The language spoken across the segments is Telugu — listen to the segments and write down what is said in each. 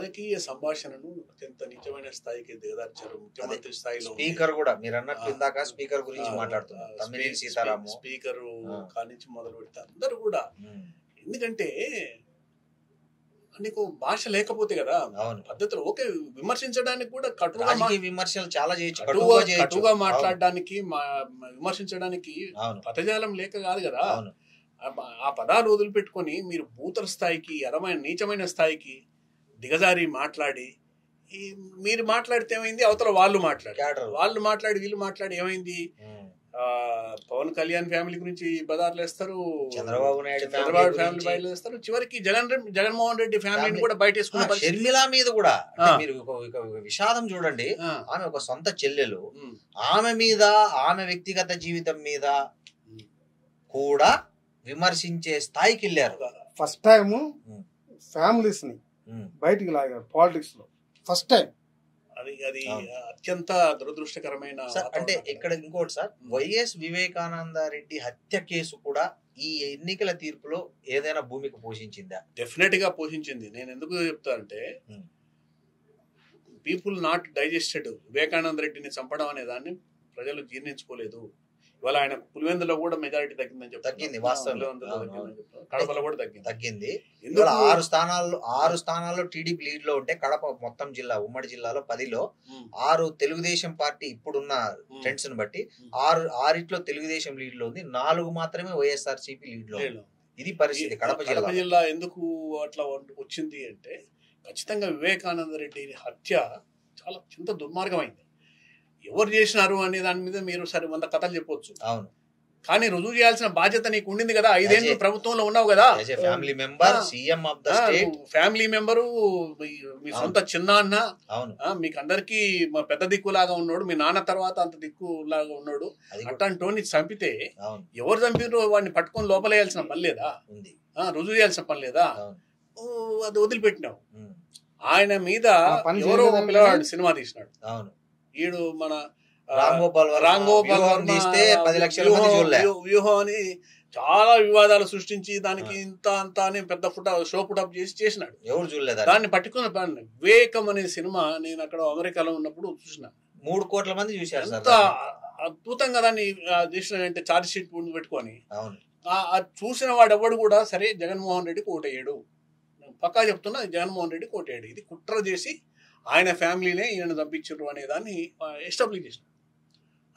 రాజకీయ సంభాషణను అత్యంత నిజమైన స్థాయికి దిగదార్చారు. ముఖ్యమంత్రి స్థాయిలో స్పీకర్ కూడా మీరు అన్నట్టు ఇందాక స్పీకర్ గురించి మాట్లాడుతున్నారు. తమ్మినేని సీతారాము స్పీకర్ కానించి మొదలు పెడితే అందరూ కూడా. ఎందుకంటే నీకు భాష లేకపోతే కదా పద్ధతులు ఓకే, విమర్శించడానికి కూడా కటుగా విమర్శలు చాలా చేయొచ్చు, కటుగా మాట్లాడడానికి విమర్శించడానికి పదజాలం లేక కాదు కదా. ఆ పదాలు వదిలిపెట్టుకొని మీరు భూతల స్థాయికి, నీచమైన స్థాయికి దిగజారి మాట్లాడి మీరు మాట్లాడితే ఏమైంది, అవతల వాళ్ళు మాట్లాడి వీళ్ళు మాట్లాడి ఏమైంది, పవన్ కళ్యాణ్ ఫ్యామిలీ గురించి బదార్లు వేస్తారు, చంద్రబాబు ఫ్యామిలీ బయట వేస్తారు, చివరికి జగన్మోహన్ రెడ్డి ఫ్యామిలీని కూడా బయట వేసుకున్నారు. షర్మిల మీద కూడా మీరు విషాదం చూడండి. ఆమె ఒక సొంత చెల్లెలు, ఆమె మీద ఆమె వ్యక్తిగత జీవితం మీద కూడా విమర్శించే స్థాయికి వెళ్ళారు. ఫస్ట్ టైం ఫ్యామిలీస్ ని బయటికి లాగారు పాలిటిక్స్ లో, ఫస్ట్ టైం. అది అత్యంత దురదృష్టకరమైన. అంటే ఇక్కడ ఇంకోటి సార్, వైఎస్ వివేకానందరెడ్డి హత్య కేసు కూడా ఈ ఎన్నికల తీర్పులో ఏదైనా భూమిక పోషించిందా? డెఫినెట్ గా పోషించింది. నేను ఎందుకు చెప్తానంటే పీపుల్ నాట్ డైజెస్టెడ్. వివేకానంద రెడ్డిని చంపడం అనే దాన్ని ప్రజలు జీర్ణించుకోలేదు. ఇవాళ ఆయన పులివెందులో కూడా మెజారిటీ తగ్గిందని చెప్పి తగ్గింది, వాస్తవం. కడపలో కూడా తగ్గింది. 6 స్థానాల్లో టీడీపీ లీడ్ లో ఉంటే కడప మొత్తం జిల్లా, ఉమ్మడి జిల్లాలో 10లో 6 తెలుగుదేశం పార్టీ ఇప్పుడున్న ట్రెండ్స్ ని బట్టి 6 తెలుగుదేశం లీడ్ లో ఉంది, 4 మాత్రమే వైఎస్ఆర్సీపీ లీడ్ లో. ఇది పరిస్థితి కడప జిల్లా. ఎందుకు అట్లా వచ్చింది అంటే ఖచ్చితంగా వివేకానంద రెడ్డి హత్య చాలా ఎంత దుర్మార్గమైంది. ఎవరు చేసినారు అనే దాని మీద మీరు సరే 100 కథలు చెప్పొచ్చు, అవును, కానీ రుజువు చేయాల్సిన బాధ్యత నీకు ఉండింది కదా. 5 ఏళ్ళు ప్రభుత్వంలో ఉన్నావు కదా, family member, CM of the state, family member, మీ సొంత చిన్న అన్న, మీకు అందరికి పెద్ద దిక్కులాగా ఉన్నాడు, మీ నాన్న తర్వాత అంత దిక్కులాగా ఉన్నాడు. అట్లాంటి చంపితే ఎవరు చంపినో వాడిని పట్టుకొని లోపలేయాల్సిన పని లేదా, రుజువు చేయాల్సిన పని లేదా, అది వదిలిపెట్టినావు. ఆయన మీద ఎవరో పిల్లవాడు సినిమా తీసినాడు, ఈడు మన రామ్ గోపాల్ తీస్తే 10 లక్షల మంది చూడలే, వ్యూహం అని చాలా వివాదాలు సృష్టించి దానికి ఇంత అంత అని పెద్ద షో పుటప్ చేసినాడు. ఎవరు చూడలేదు దాన్ని పట్టుకున్న వివేకం అనే సినిమా నేను అక్కడ అమెరికాలో ఉన్నప్పుడు చూసిన. 3 కోట్ల మంది చూశారు. ఎంత అద్భుతంగా దాన్ని చేసినాడంటే ఛార్జ్ షీట్ ముందు పెట్టుకొని. చూసిన వాడు ఎవడు కూడా సరే జగన్మోహన్ రెడ్డికి ఓటేయడు, పక్కా చెప్తున్నా, జగన్మోహన్ రెడ్డికి ఓటేయడు. ఇది కుట్ర చేసి ఆయన ఫ్యామిలీనే ఈయన చంపించారు అనే దాన్ని ఎస్టాబ్లిష్ చేసినాడు.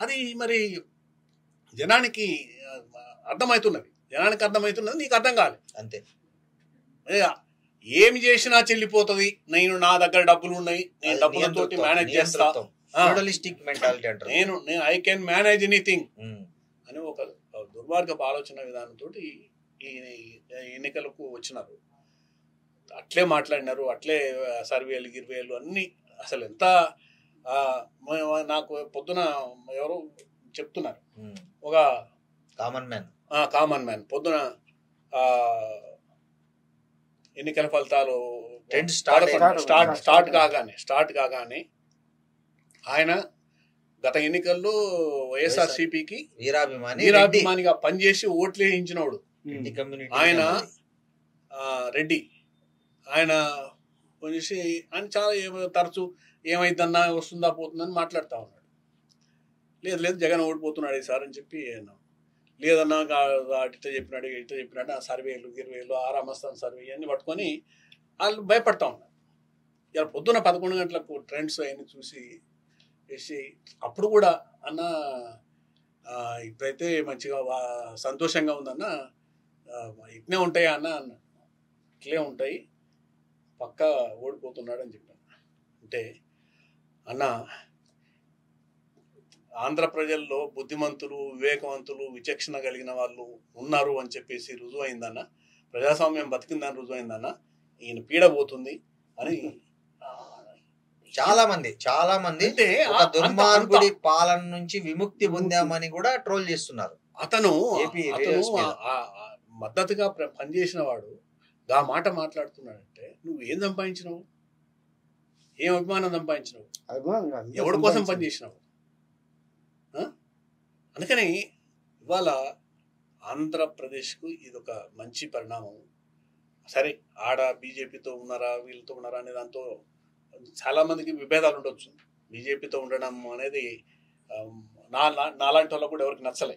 అది మరి జనానికి అర్థమవుతున్నది, నీకు అర్థం కాలేదు అంతే. ఏమి చేసినా చెల్లిపోతుంది, నా దగ్గర డబ్బులు ఉన్నాయి, నేను డబ్బులతోటి మేనేజ్ చేస్తా, నేను ఐ కెన్ మేనేజ్ ఎనీథింగ్ అని ఒక దుర్మార్గపు ఆలోచన విధానంతో ఈ ఎన్నికలకు వచ్చినారు. అట్లే మాట్లాడినారు, అట్లే సర్వేలు గిర్వేలు అన్ని. అసలు ఎంత నాకు పొద్దున ఎవరు చెప్తున్నారు, ఒక కామన్ మ్యాన్ పొద్దున ఎన్నికల ఫలితాలు స్టార్ట్ కాగానే ఆయన గత ఎన్నికల్లో వైఎస్ఆర్సీపీకి వీరాభిమానిగా పనిచేసి ఓట్లు వేయించినోడు ఆయన రెడ్డి. ఆయన వచ్చేసి ఆయన చాలా తరచు ఏమైందన్నా వస్తుందా పోతుందని మాట్లాడుతూ ఉన్నాడు. లేదు జగన్ ఓడిపోతున్నాడు ఈసారి అని చెప్పి, లేదన్నా ఇట్లా చెప్పినాడు ఆ సర్వేలు గిర్వేలు ఆరామస్థాన్ సర్వే అన్ని పట్టుకొని వాళ్ళు భయపడతా ఉన్నారు. ఇలా పొద్దున 11 గంటలకు ట్రెండ్స్ అవన్నీ చూసి వేసి అప్పుడు కూడా అన్న ఇప్పుడైతే మంచిగా సంతోషంగా ఉందన్న, ఇట్నే ఉంటాయా అన్న ఇట్లే ఉంటాయి, పక్కా ఓడిపోతున్నాడు అని చెప్పాను. అంటే అన్న, ఆంధ్ర ప్రజల్లో బుద్ధిమంతులు, వివేకవంతులు, విచక్షణ కలిగిన వాళ్ళు ఉన్నారు అని చెప్పేసి రుజువైందన్న, ప్రజాస్వామ్యం బతికిందని రుజువైందన్న, ఈయన పీడ పోతుంది అని చాలా మంది అంటే దుర్మార్గుడి పాలన నుంచి విముక్తి పొందామని కూడా ట్రోల్ చేస్తున్నారు. అతను మద్దతుగా పనిచేసిన వాడు ఆ మాట మాట్లాడుతున్నాడంటే నువ్వు ఏం సంపాదించినావు, ఏం అభిమానం సంపాదించినావు, ఎవరి కోసం పనిచేసినావు? అందుకని ఇవాళ ఆంధ్రప్రదేశ్కు ఇది ఒక మంచి పరిణామం. సరే ఆడ బీజేపీతో ఉన్నారా వీళ్ళతో ఉన్నారా అనే దాంతో చాలా మందికి విభేదాలు ఉండొచ్చు. బీజేపీతో ఉండడం అనేది నాలాంటి వాళ్ళకు కూడా ఎవరికి నచ్చలే.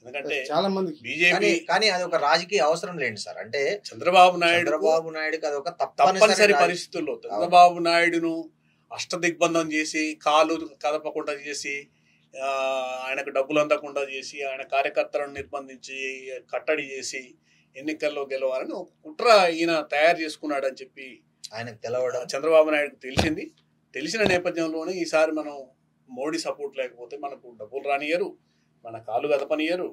ఎందుకంటే చాలా మంది బీజేపీ కానీ అది ఒక రాజకీయ అవసరం లేండి సార్. అంటే చంద్రబాబు నాయుడుకి అది ఒక తప్పనిసరి పరిస్థితుల్లో చంద్రబాబు నాయుడును అష్టదిగ్బంధం చేసి, కాలు కదపకుండా చేసి, ఆయనకు డబ్బులు అందకుండా చేసి, ఆయన కార్యకర్తలను నిర్బంధించి కట్టడి చేసి ఎన్నికల్లో గెలవాలని ఒక కుట్ర ఈయన తయారు చేసుకున్నాడు అని చెప్పి ఆయనకు తెలవడం చంద్రబాబు నాయుడుకు తెలిసింది. తెలిసిన నేపథ్యంలోనే ఈసారి మనం మోడీ సపోర్ట్ లేకపోతే మనకు డబ్బులు రానియరు, మన కాలు గదపనియరు,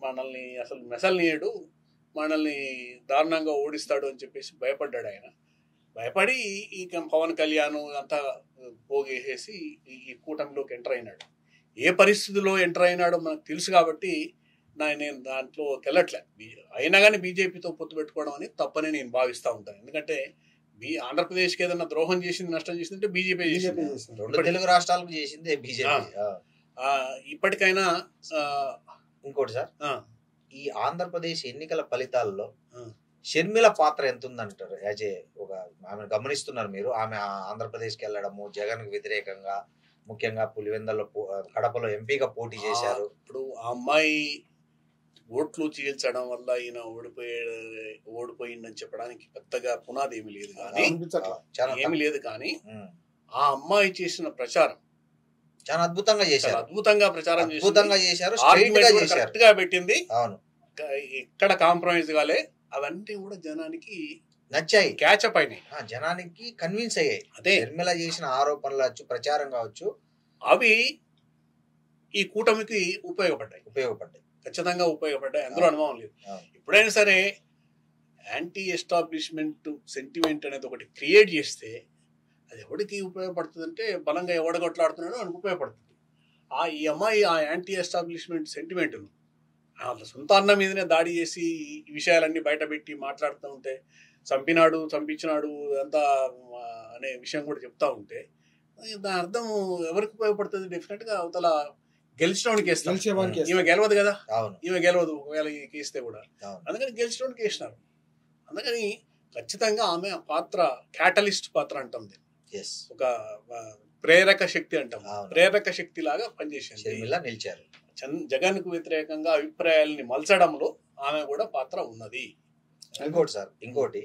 మనల్ని అసలు మెసల్నియడు, మనల్ని దారుణంగా ఓడిస్తాడు అని చెప్పేసి భయపడ్డాడు ఆయన. భయపడి ఈ పవన్ కళ్యాణ్ అంతా పోగేసేసి ఈ కూటమిలోకి ఎంటర్ అయినాడు. ఏ పరిస్థితిలో ఎంటర్ అయినాడో మనకు తెలుసు కాబట్టి నేను దాంట్లో వెళ్ళట్లే. అయినా కానీ బీజేపీతో పొత్తు పెట్టుకోవడం అనేది తప్పని నేను భావిస్తూ ఉంటాను. ఎందుకంటే ఆంధ్రప్రదేశ్కి ఏదైనా ద్రోహం చేసింది, నష్టం చేసిందంటే బీజేపీ చేసింది. తెలుగు రాష్ట్రాలకు చేసింది బీజేపీ. ఇప్పటికైనా ఇంకోటి సార్, ఈ ఆంధ్రప్రదేశ్ ఎన్నికల ఫలితాల్లో షర్మిల పాత్ర ఎంత ఉందంటారు? యాజ్ ఏ ఒక ఆమె గమనిస్తున్నారు మీరు, ఆమె ఆంధ్రప్రదేశ్కి వెళ్ళడము, జగన్ కు వ్యతిరేకంగా, ముఖ్యంగా పులివెందల్లో కడపలో ఎంపీగా పోటీ చేశారు. ఇప్పుడు ఆ అమ్మాయి ఓట్లు చీల్చడం వల్ల ఈయన ఓడిపోయిందని చెప్పడానికి పెద్దగా పునాది ఏమి లేదు కానీ ఆ అమ్మాయి చేసిన ప్రచారం చాలా అద్భుతంగా చేశారు, కరెక్ట్ గా పెట్టింది. అవును, ఎక్కడ కాంప్రమైజ్ కాలే. అవన్నీ కూడా జనానికి నచ్చాయి, క్యాచప్ అయినాయి, జనానికి కన్విన్స్ అయ్యాయి. అదే షర్మిల చేసిన ఆరోపణలు వచ్చు, ప్రచారం కావచ్చు, అవి ఈ కూటమికి ఉపయోగపడ్డాయి, ఖచ్చితంగా ఉపయోగపడ్డాయి, అందులో అనుభవం లేదు. ఎప్పుడైనా సరే యాంటీ ఎస్టాబ్లిష్మెంట్ సెంటిమెంట్ అనేది ఒకటి క్రియేట్ చేస్తే అది ఎవరికి ఉపయోగపడుతుంది అంటే బలంగా ఎవడగొట్లాడుతున్నాడో వానికి ఉపయోగపడుతుంది. ఈ అమ్మాయి ఆ యాంటీ ఎస్టాబ్లిష్మెంట్ సెంటిమెంట్ను వాళ్ళ సొంత అన్న మీదనే దాడి చేసి ఈ విషయాలన్నీ బయటపెట్టి మాట్లాడుతూ ఉంటే, చంపించినాడు అంతా అనే విషయం కూడా చెప్తా ఉంటే దాని అర్థం ఎవరికి ఉపయోగపడుతుంది? డెఫినెట్ గా అవతల గెలిచడానికి వేస్తాం. ఈమె గెలవదు కదా, ఈమె గెలవదు ఒకవేళ కేస్తే కూడా. అందుకని గెలిచడానికి వేసినారు. అందుకని ఖచ్చితంగా ఆమె పాత్ర క్యాటలిస్ట్ పాత్ర అంటుంది, ఒక ప్రేరక శక్తి అంటాం, ప్రేరక శక్తి లాగా పనిచేసింది, నిలిచారు. జగన్ కు వ్యతిరేకంగా అభిప్రాయాలని మలచడంలో ఆమె కూడా పాత్ర ఉన్నది. ఇంకోటి సార్, ఇంకోటి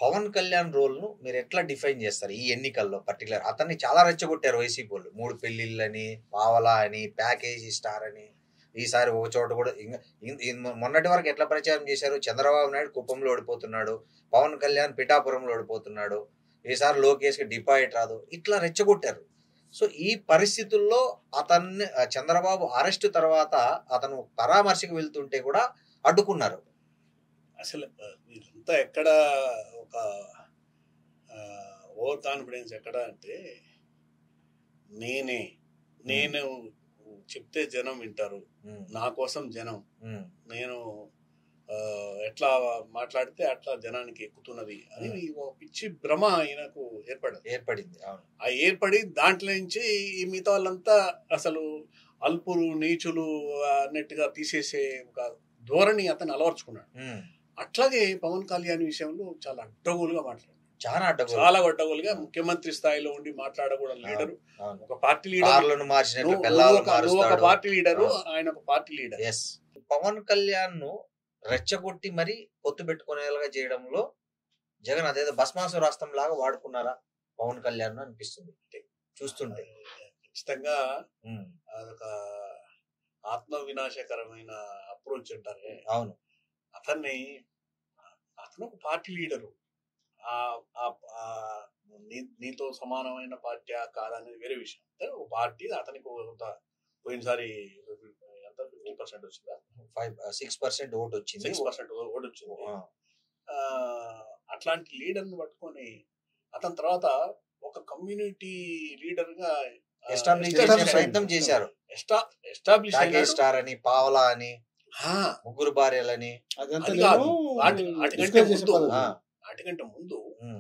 పవన్ కళ్యాణ్ రోల్ ను మీరు ఎట్లా డిఫైన్ చేస్తారు ఈ ఎన్నికల్లో? పర్టికులర్ అతన్ని చాలా రెచ్చగొట్టారు వైసీపీ వాళ్ళు, 3 పెళ్లిళ్ళని, పావలా అని, ప్యాకేజీ స్టార్ అని. ఈసారి ఒక చోట కూడా మొన్నటి వరకు ఎట్లా ప్రచారం చేశారు? చంద్రబాబు నాయుడు కుప్పంలో ఓడిపోతున్నాడు, పవన్ కళ్యాణ్ పిఠాపురంలో ఓడిపోతున్నాడు, ఈసారి లోకేష్ కి డిపాజిట్ రాదు, ఇట్లా రెచ్చగొట్టారు. సో ఈ పరిస్థితుల్లో అతన్ని చంద్రబాబు అరెస్ట్ తర్వాత అతను పరామర్శకు వెళ్తుంటే కూడా అడ్డుకున్నారు. అసలు ఇదంతా ఎక్కడ ఒక ఓవర్ కాన్ఫిడెన్స్ ఎక్కడ అంటే, నేను చెప్తే జనం వింటారు, నా కోసం జనం, నేను ఎట్లా మాట్లాడితే అట్లా జనానికి ఎక్కుతున్నది అని పిచ్చి భ్రమ ఈయనకు ఏర్పడింది. ఆ ఏర్పడి దాంట్లో నుంచి ఈ మిగతా వాళ్ళంతా అసలు అల్పులు నీచులు అన్నట్టుగా తీసేసే ఒక ధోరణి అతను అలవర్చుకున్నాడు. అట్లాగే పవన్ కళ్యాణ్ విషయంలో చాలా అడ్డగోలుగా మాట్లాడారు, చాలా అడ్డగోలుగా. ముఖ్యమంత్రి స్థాయిలో ఉండి మాట్లాడకూడదు లీడరు, ఒక పార్టీ లీడర్, ఒక పార్టీ లీడరు, ఆయన ఒక పార్టీ లీడర్. పవన్ కళ్యాణ్ ను రెచ్చగొట్టి మరి పొత్తు పెట్టుకునేలాగా చేయడంలో జగన్ అదేదో భస్మాసు రాష్ట్రం లాగా వాడుకున్నారా పవన్ కళ్యాణ్ అనిపిస్తుంది చూస్తుంటే. ఖచ్చితంగా అదొక ఆత్మ వినాశకరమైన అప్రోచ్ అంటారే. అవును, అతను ఒక పార్టీ లీడరు, నీతో సమానమైన పార్టీ కాదనేది వేరే విషయం. ఒక పార్టీ అతనికి పోయినసారి 50% వచ్చిందా, 6% ఓటు వచ్చింది, 6% ఓటు వచ్చింది. అట్లాంటి లీడర్ ను పట్టుకొని అతని తర్వాత ఒక కమ్యూనిటీ లీడర్ గా ప్రయత్నం చేశారు. ఎస్టాబ్లిష్ స్టార్ అని, పావలా అని, 3 భార్యలని. వాటికంటే ముందు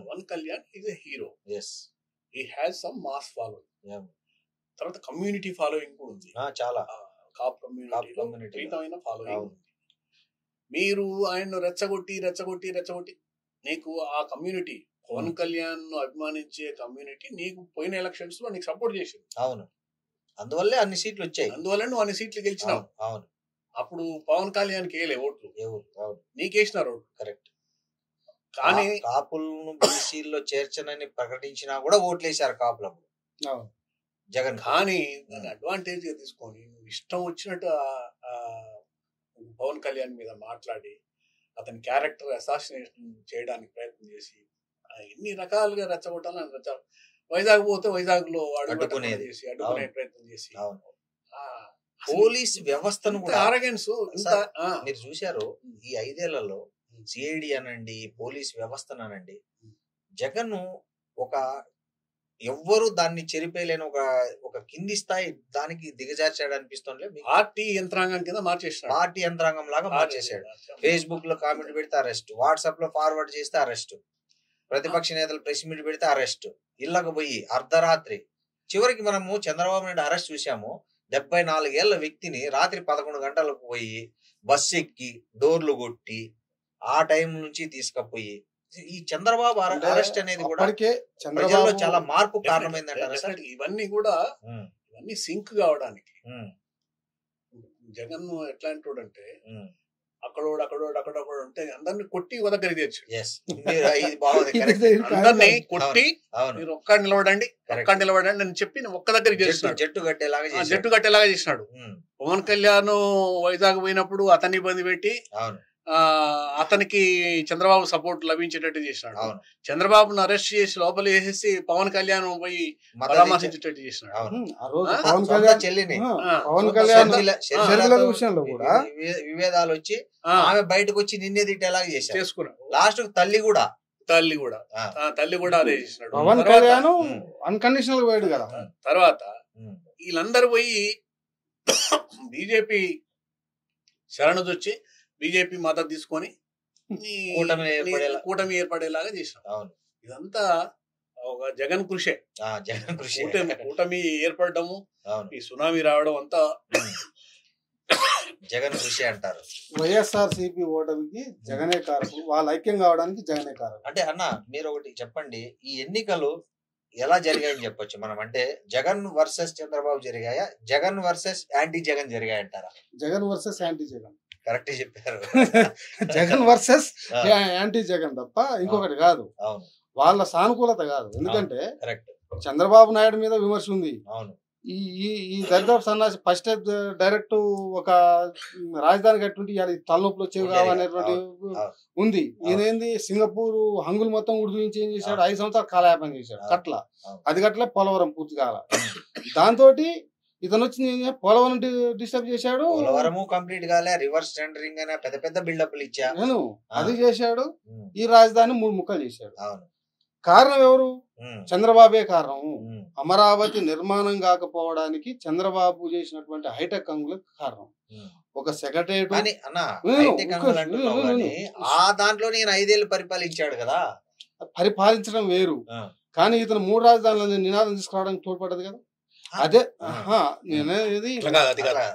Pawan Kalyan is a hero, he has some mass following, తర్వాత కమ్యూనిటీ ఫాలోయింగ్ కూడా ఉంది, చాలా కాప్ కమ్యూనిటీ ఫాలోయింగ్ ఉంది. మీరు ఆయన్ను రెచ్చగొట్టి నీకు ఆ కమ్యూనిటీ పవన్ కళ్యాణ్ అభిమానించే కమ్యూనిటీ నీకు పోయిన ఎలక్షన్స్ లో నీకు సపోర్ట్ చేసింది. అవును, అందువల్లే అన్ని సీట్లు వచ్చాయి, అందువల్ల నువ్వు అన్ని సీట్లు గెలిచినావు. అవును, అప్పుడు పవన్ కళ్యాణ్కి వేయలే ఓట్లు, అవును, నీకేసినారు ఓట్లు. కరెక్ట్. కానీ కాపులను బీసీల్లో చేర్చనని ప్రకటించినా కూడా ఓట్లేశారు కాపులు జగన్. కానీ దాన్ని అడ్వాంటేజ్ గా తీసుకొని నువ్వు ఇష్టం వచ్చినట్టు పవన్ కళ్యాణ్ మీద మాట్లాడి అతని క్యారెక్టర్ అసాసినేషన్ చేయడానికి ప్రయత్నం చేసి ఎన్ని రకాలుగా రెచ్చగొట్టాలని వైజాగ్ పోతే వైజాగ్ లో అడ్డుకునే ప్రయత్నం చేసి పోలీస్ వ్యవస్థను కూడా ఆరగెన్స్. మీరు చూశారు ఈ 5 ఏళ్లలో సిఐడి అనండి, పోలీస్ వ్యవస్థను అనండి, జగన్ ఒక ఎవ్వరు దాన్ని చెరిపేయలేని ఒక కింది స్థాయి దానికి దిగజార్చాడు అనిపిస్తుంది. పార్టీ యంత్రాంగం కింద మార్చేసాడు, పార్టీ యంత్రాంగం లాగా మార్చేసాడు. ఫేస్బుక్ లో కామెంట్ పెడితే అరెస్ట్, వాట్సాప్ లో ఫార్వర్డ్ చేస్తే అరెస్ట్, ప్రతిపక్ష నేతలు ప్రెస్ మీట్ పెడితే అరెస్ట్, ఇళ్లకు పోయి అర్ధరాత్రి. చివరికి మనము చంద్రబాబు నాయుడు అరెస్ట్ చూసాము. 74 ఏళ్ల వ్యక్తిని రాత్రి 11 గంటలకు పోయి బస్సు ఎక్కి డోర్లు కొట్టి ఆ టైం నుంచి తీసుకుపోయి ఈ చంద్రబాబు అరెస్ట్ అనేది కూడా ప్రజల్లో చాలా మార్పు కారణమైందంటారు. ఇవన్నీ కూడా ఇవన్నీ సింక్ కావడానికి జగన్ ఎట్లాంటి అంటే అక్కడోడు ఉంటే అందరిని కొట్టి ఒక దగ్గర తెచ్చు, అందరినీ కొట్టి మీరు ఒక్కడ నిలబడండి అని చెప్పి ఒక్క దగ్గరికి చేస్తున్నాడు, జట్టు కట్టేలాగా చేసినాడు. పవన్ కళ్యాణ్ వైజాగ్ పోయినప్పుడు అతన్ని ఇబ్బంది పెట్టి అతనికి చంద్రబాబు సపోర్ట్ లభించేటట్టు చేసినాడు. చంద్రబాబును అరెస్ట్ చేసి లోపల వేసేసి పవన్ కళ్యాణ్ పోయి పరామర్శించేటట్టు చేసినాడు. విభేదాలు వచ్చి ఆమె బయటకు వచ్చి నిన్నే తిట్టేలాగా చేసుకున్నాడు. లాస్ట్ తల్లి కూడా అదే చేసినాడు. పవన్ కళ్యాణ్ అన్కండిషనల్ పోయాడు కదా. తర్వాత వీళ్ళందరూ పోయి బీజేపీ శరణొచ్చి బీజేపీ మద్దతు తీసుకొని కూటమి ఏర్పడేలాగా చేసినాం. ఇదంతా ఒక జగన్ కృషే. కూటమి ఏర్పడము, ఈ సునామీ రావడం అంతా జగన్ కృషి అంటారు. వైఎస్ఆర్సీపీ ఓటమికి జగనే కారకుడు, వాళ్ళ ఐక్యం కావడానికి జగనే కారకుడు. అంటే అన్న మీరు ఒకటి చెప్పండి, ఈ ఎన్నికలు ఎలా జరిగాయని చెప్పొచ్చు మనం? అంటే జగన్ వర్సెస్ చంద్రబాబు జరిగాయా, జగన్ వర్సెస్ యాంటీ జగన్ జరిగాయంటారా? Jagan versus anti Jagan. Correct చెప్పారు. జగన్ వర్సెస్ యాంటీ జగన్ తప్ప ఇంకొకటి కాదు. వాళ్ళ సానుకూలత కాదు. ఎందుకంటే చంద్రబాబు నాయుడు మీద విమర్శ ఉంది. ఈ దరిదాపు సన్నాసి ఫస్ట్ డైరెక్ట్ ఒక రాజధాని కట్టుంటే తలనొప్పులు వచ్చేవి కావనేటువంటి ఉంది. ఈయనేంది సింగపూర్ హంగులు మొత్తం ఉడిపించి ఏం చేశాడు, 5 సంవత్సరాలు కాలయాపన చేశాడు. కట్ల అది కట్లే పోలవరం పూర్తి కాల. దాంతో ఇతను వచ్చి పోలవరం డిస్టర్బ్ చేశాడు. పోలవరము కంప్లీట్ కాలే, రివర్స్ టెండరింగ్ అనే పెద్ద పెద్ద బిల్డప్లు ఇచ్చా నేను అది చేశాడు. ఈ రాజధాని 3 ముక్కలు చేశాడు. కారణం ఎవరు? చంద్రబాబే కారణం. అమరావతి నిర్మాణం కాకపోవడానికి చంద్రబాబు చేసినటువంటి హైటెక్ అంగులకు కారణం. ఒక సెక్రటేరియట్ ఆ దాంట్లో నేను 5 ఏళ్ళు పరిపాలించాడు కదా. పరిపాలించడం వేరు, కానీ ఇతను 3 రాజధానుల నినాదం తీసుకురావడానికి తోడ్పడదు కదా. అదే నేనేది కదా.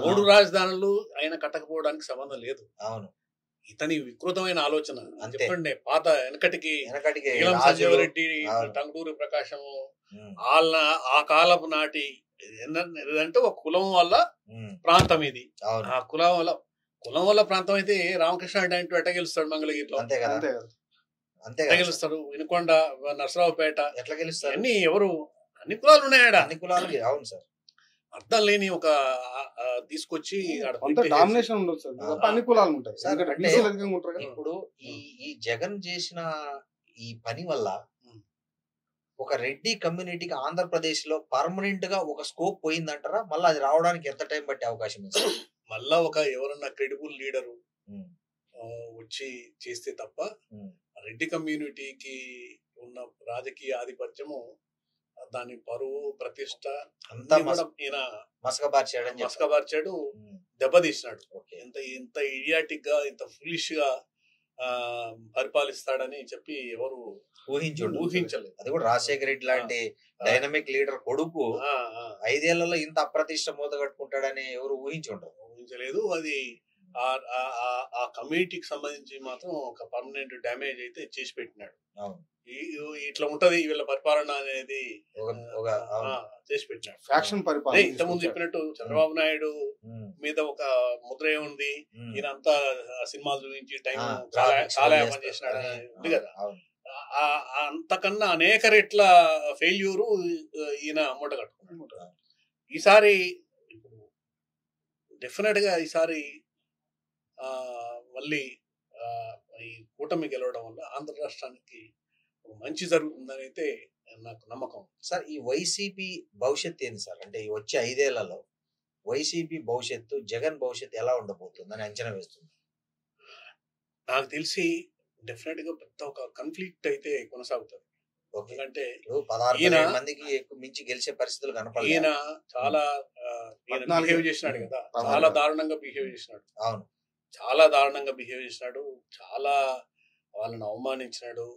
3 రాజధానులు ఆయన కట్టకపోవడానికి సంబంధం లేదు. అవును, ఇతని వికృతమైన ఆలోచన. చెప్పండి, పాత వెనకటికి సంజీవరెడ్డి, టంగుటూరి ప్రకాశం ఆ కాలపు నాటి ఏంటంటే ఒక కులం వల్ల ప్రాంతం ఇది. ఆ కులం వల్ల ప్రాంతం అయితే రామకృష్ణ అంటే ఎట్ట గెలుస్తాడు మంగళగిరిలో, ఎట్లా గెలుస్తాడు? వినుకొండ, నర్సరావుపేట ఎట్లా గెలుస్తాడు? అన్ని ఎవరు అన్ని కులాలు ఉన్నాయా? అన్ని కులాలు. అవును సార్, అర్థం లేని ఒక తీసుకొచ్చి డామినేషన్ ఉండొచ్చు, అన్ని కులాలు ఉంటాయి. ఇప్పుడు ఈ జగన్ చేసిన ఈ పని వల్ల ఒక రెడ్డి కమ్యూనిటీకి ఆంధ్రప్రదేశ్ లో పర్మనెంట్ గా ఒక స్కోప్ పోయిందంటారా? మళ్ళీ అది రావడానికి ఎంత టైం పట్టే అవకాశం ఉంది? మళ్ళా ఒక ఎవరన్నా క్రెడిబుల్ లీడరు వచ్చి చేస్తే తప్ప రెడ్డి కమ్యూనిటీకి ఉన్న రాజకీయ ఆధిపత్యము, దాని పరువు ప్రతిష్ట అంతా ఈయన మసకబార్చాడు, దెబ్బతీసినాడు. ఇంత ఇడియాటిక్ గా, ఇంత ఫులిష్ గా పరిపాలిస్తాడని చెప్పి ఎవరు ఊహించలేదు. అది కూడా రాజశేఖర రెడ్డి లాంటి డైనమిక్ లీడర్ కొడుకు 5 ఏళ్లలో ఇంత అప్రతిష్ట మూత కట్టుకుంటాడని ఎవరు ఊహించలేదు. అది ఆ కమ్యూనిటీకి సంబంధించి మాత్రం ఒక పర్మనెంట్ డ్యామేజ్ అయితే చేసి పెట్టినాడు. ఇట్లా ఉంటది వీళ్ళ పరిపాలన అనేది చేసి పెట్టినాడు. ఫ్యాక్షన్ పరిపాలన. ఇంతకుముందు చెప్పినట్టు చంద్రబాబు నాయుడు మీద ఒక ముద్ర ఉంది, ఈయనంతా సినిమాలు చూపించి టైం కాలయాపన చేసినాడు ఉంది కదా. అంతకన్నా అనేక రెట్ల ఫెయిల్యూరు ఈయన మూట కట్టుకున్నాడు. ఈసారి డెఫినెట్ గా ఈసారి మళ్ళీ ఈ కూటమి గెలవడం వల్ల ఆంధ్ర రాష్ట్రానికి మంచి జరుగుతుందని అయితే నాకు నమ్మకం. సార్ ఈ వైసీపీ భవిష్యత్తు ఏంది సార్? అంటే ఈ వచ్చే 5 ఏళ్లలో వైసీపీ భవిష్యత్తు, జగన్ భవిష్యత్తు ఎలా ఉండబోతుందని అంచనా వేస్తుంది? నాకు తెలిసి డెఫినెట్ గా పెద్ద ఒక కాన్ఫ్లిక్ట్ అయితే కొనసాగుతుంది. ఎందుకంటే 16 మందికి మించి గెలిచే పరిస్థితులు కనపడలేదు. ఈయన చాలా బిహేవ్ చేసినాడు కదా, చాలా దారుణంగా బిహేవ్ చేసినాడు. అవును, చాలా దారుణంగా బిహేవ్ చేసినాడు, చాలా వాళ్ళని అవమానించినాడు,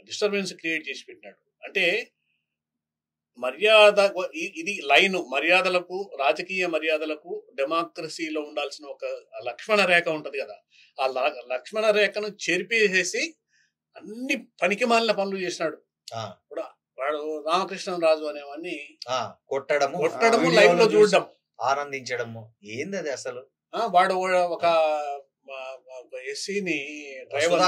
డిస్టర్బెన్స్ క్రియేట్ చేసి పెట్టినాడు. అంటే మర్యాద, ఇది లైన్ మర్యాదలకు, రాజకీయ మర్యాదలకు డెమోక్రసీలో ఉండాల్సిన ఒక లక్ష్మణ రేఖ ఉంటది కదా, ఆ లక్ష్మణ రేఖను చెరిపేసేసి అన్ని పనికి మాలిన పనులు చేసినాడు. ఇప్పుడు వాడు రామకృష్ణరాజు అనేవాడిని కొట్టడము, లైవ్ లో చూడడం, ఆనందించడము, ఏంది అది అసలు? వాడు ఒక ఎస్సీని డ్రైవర్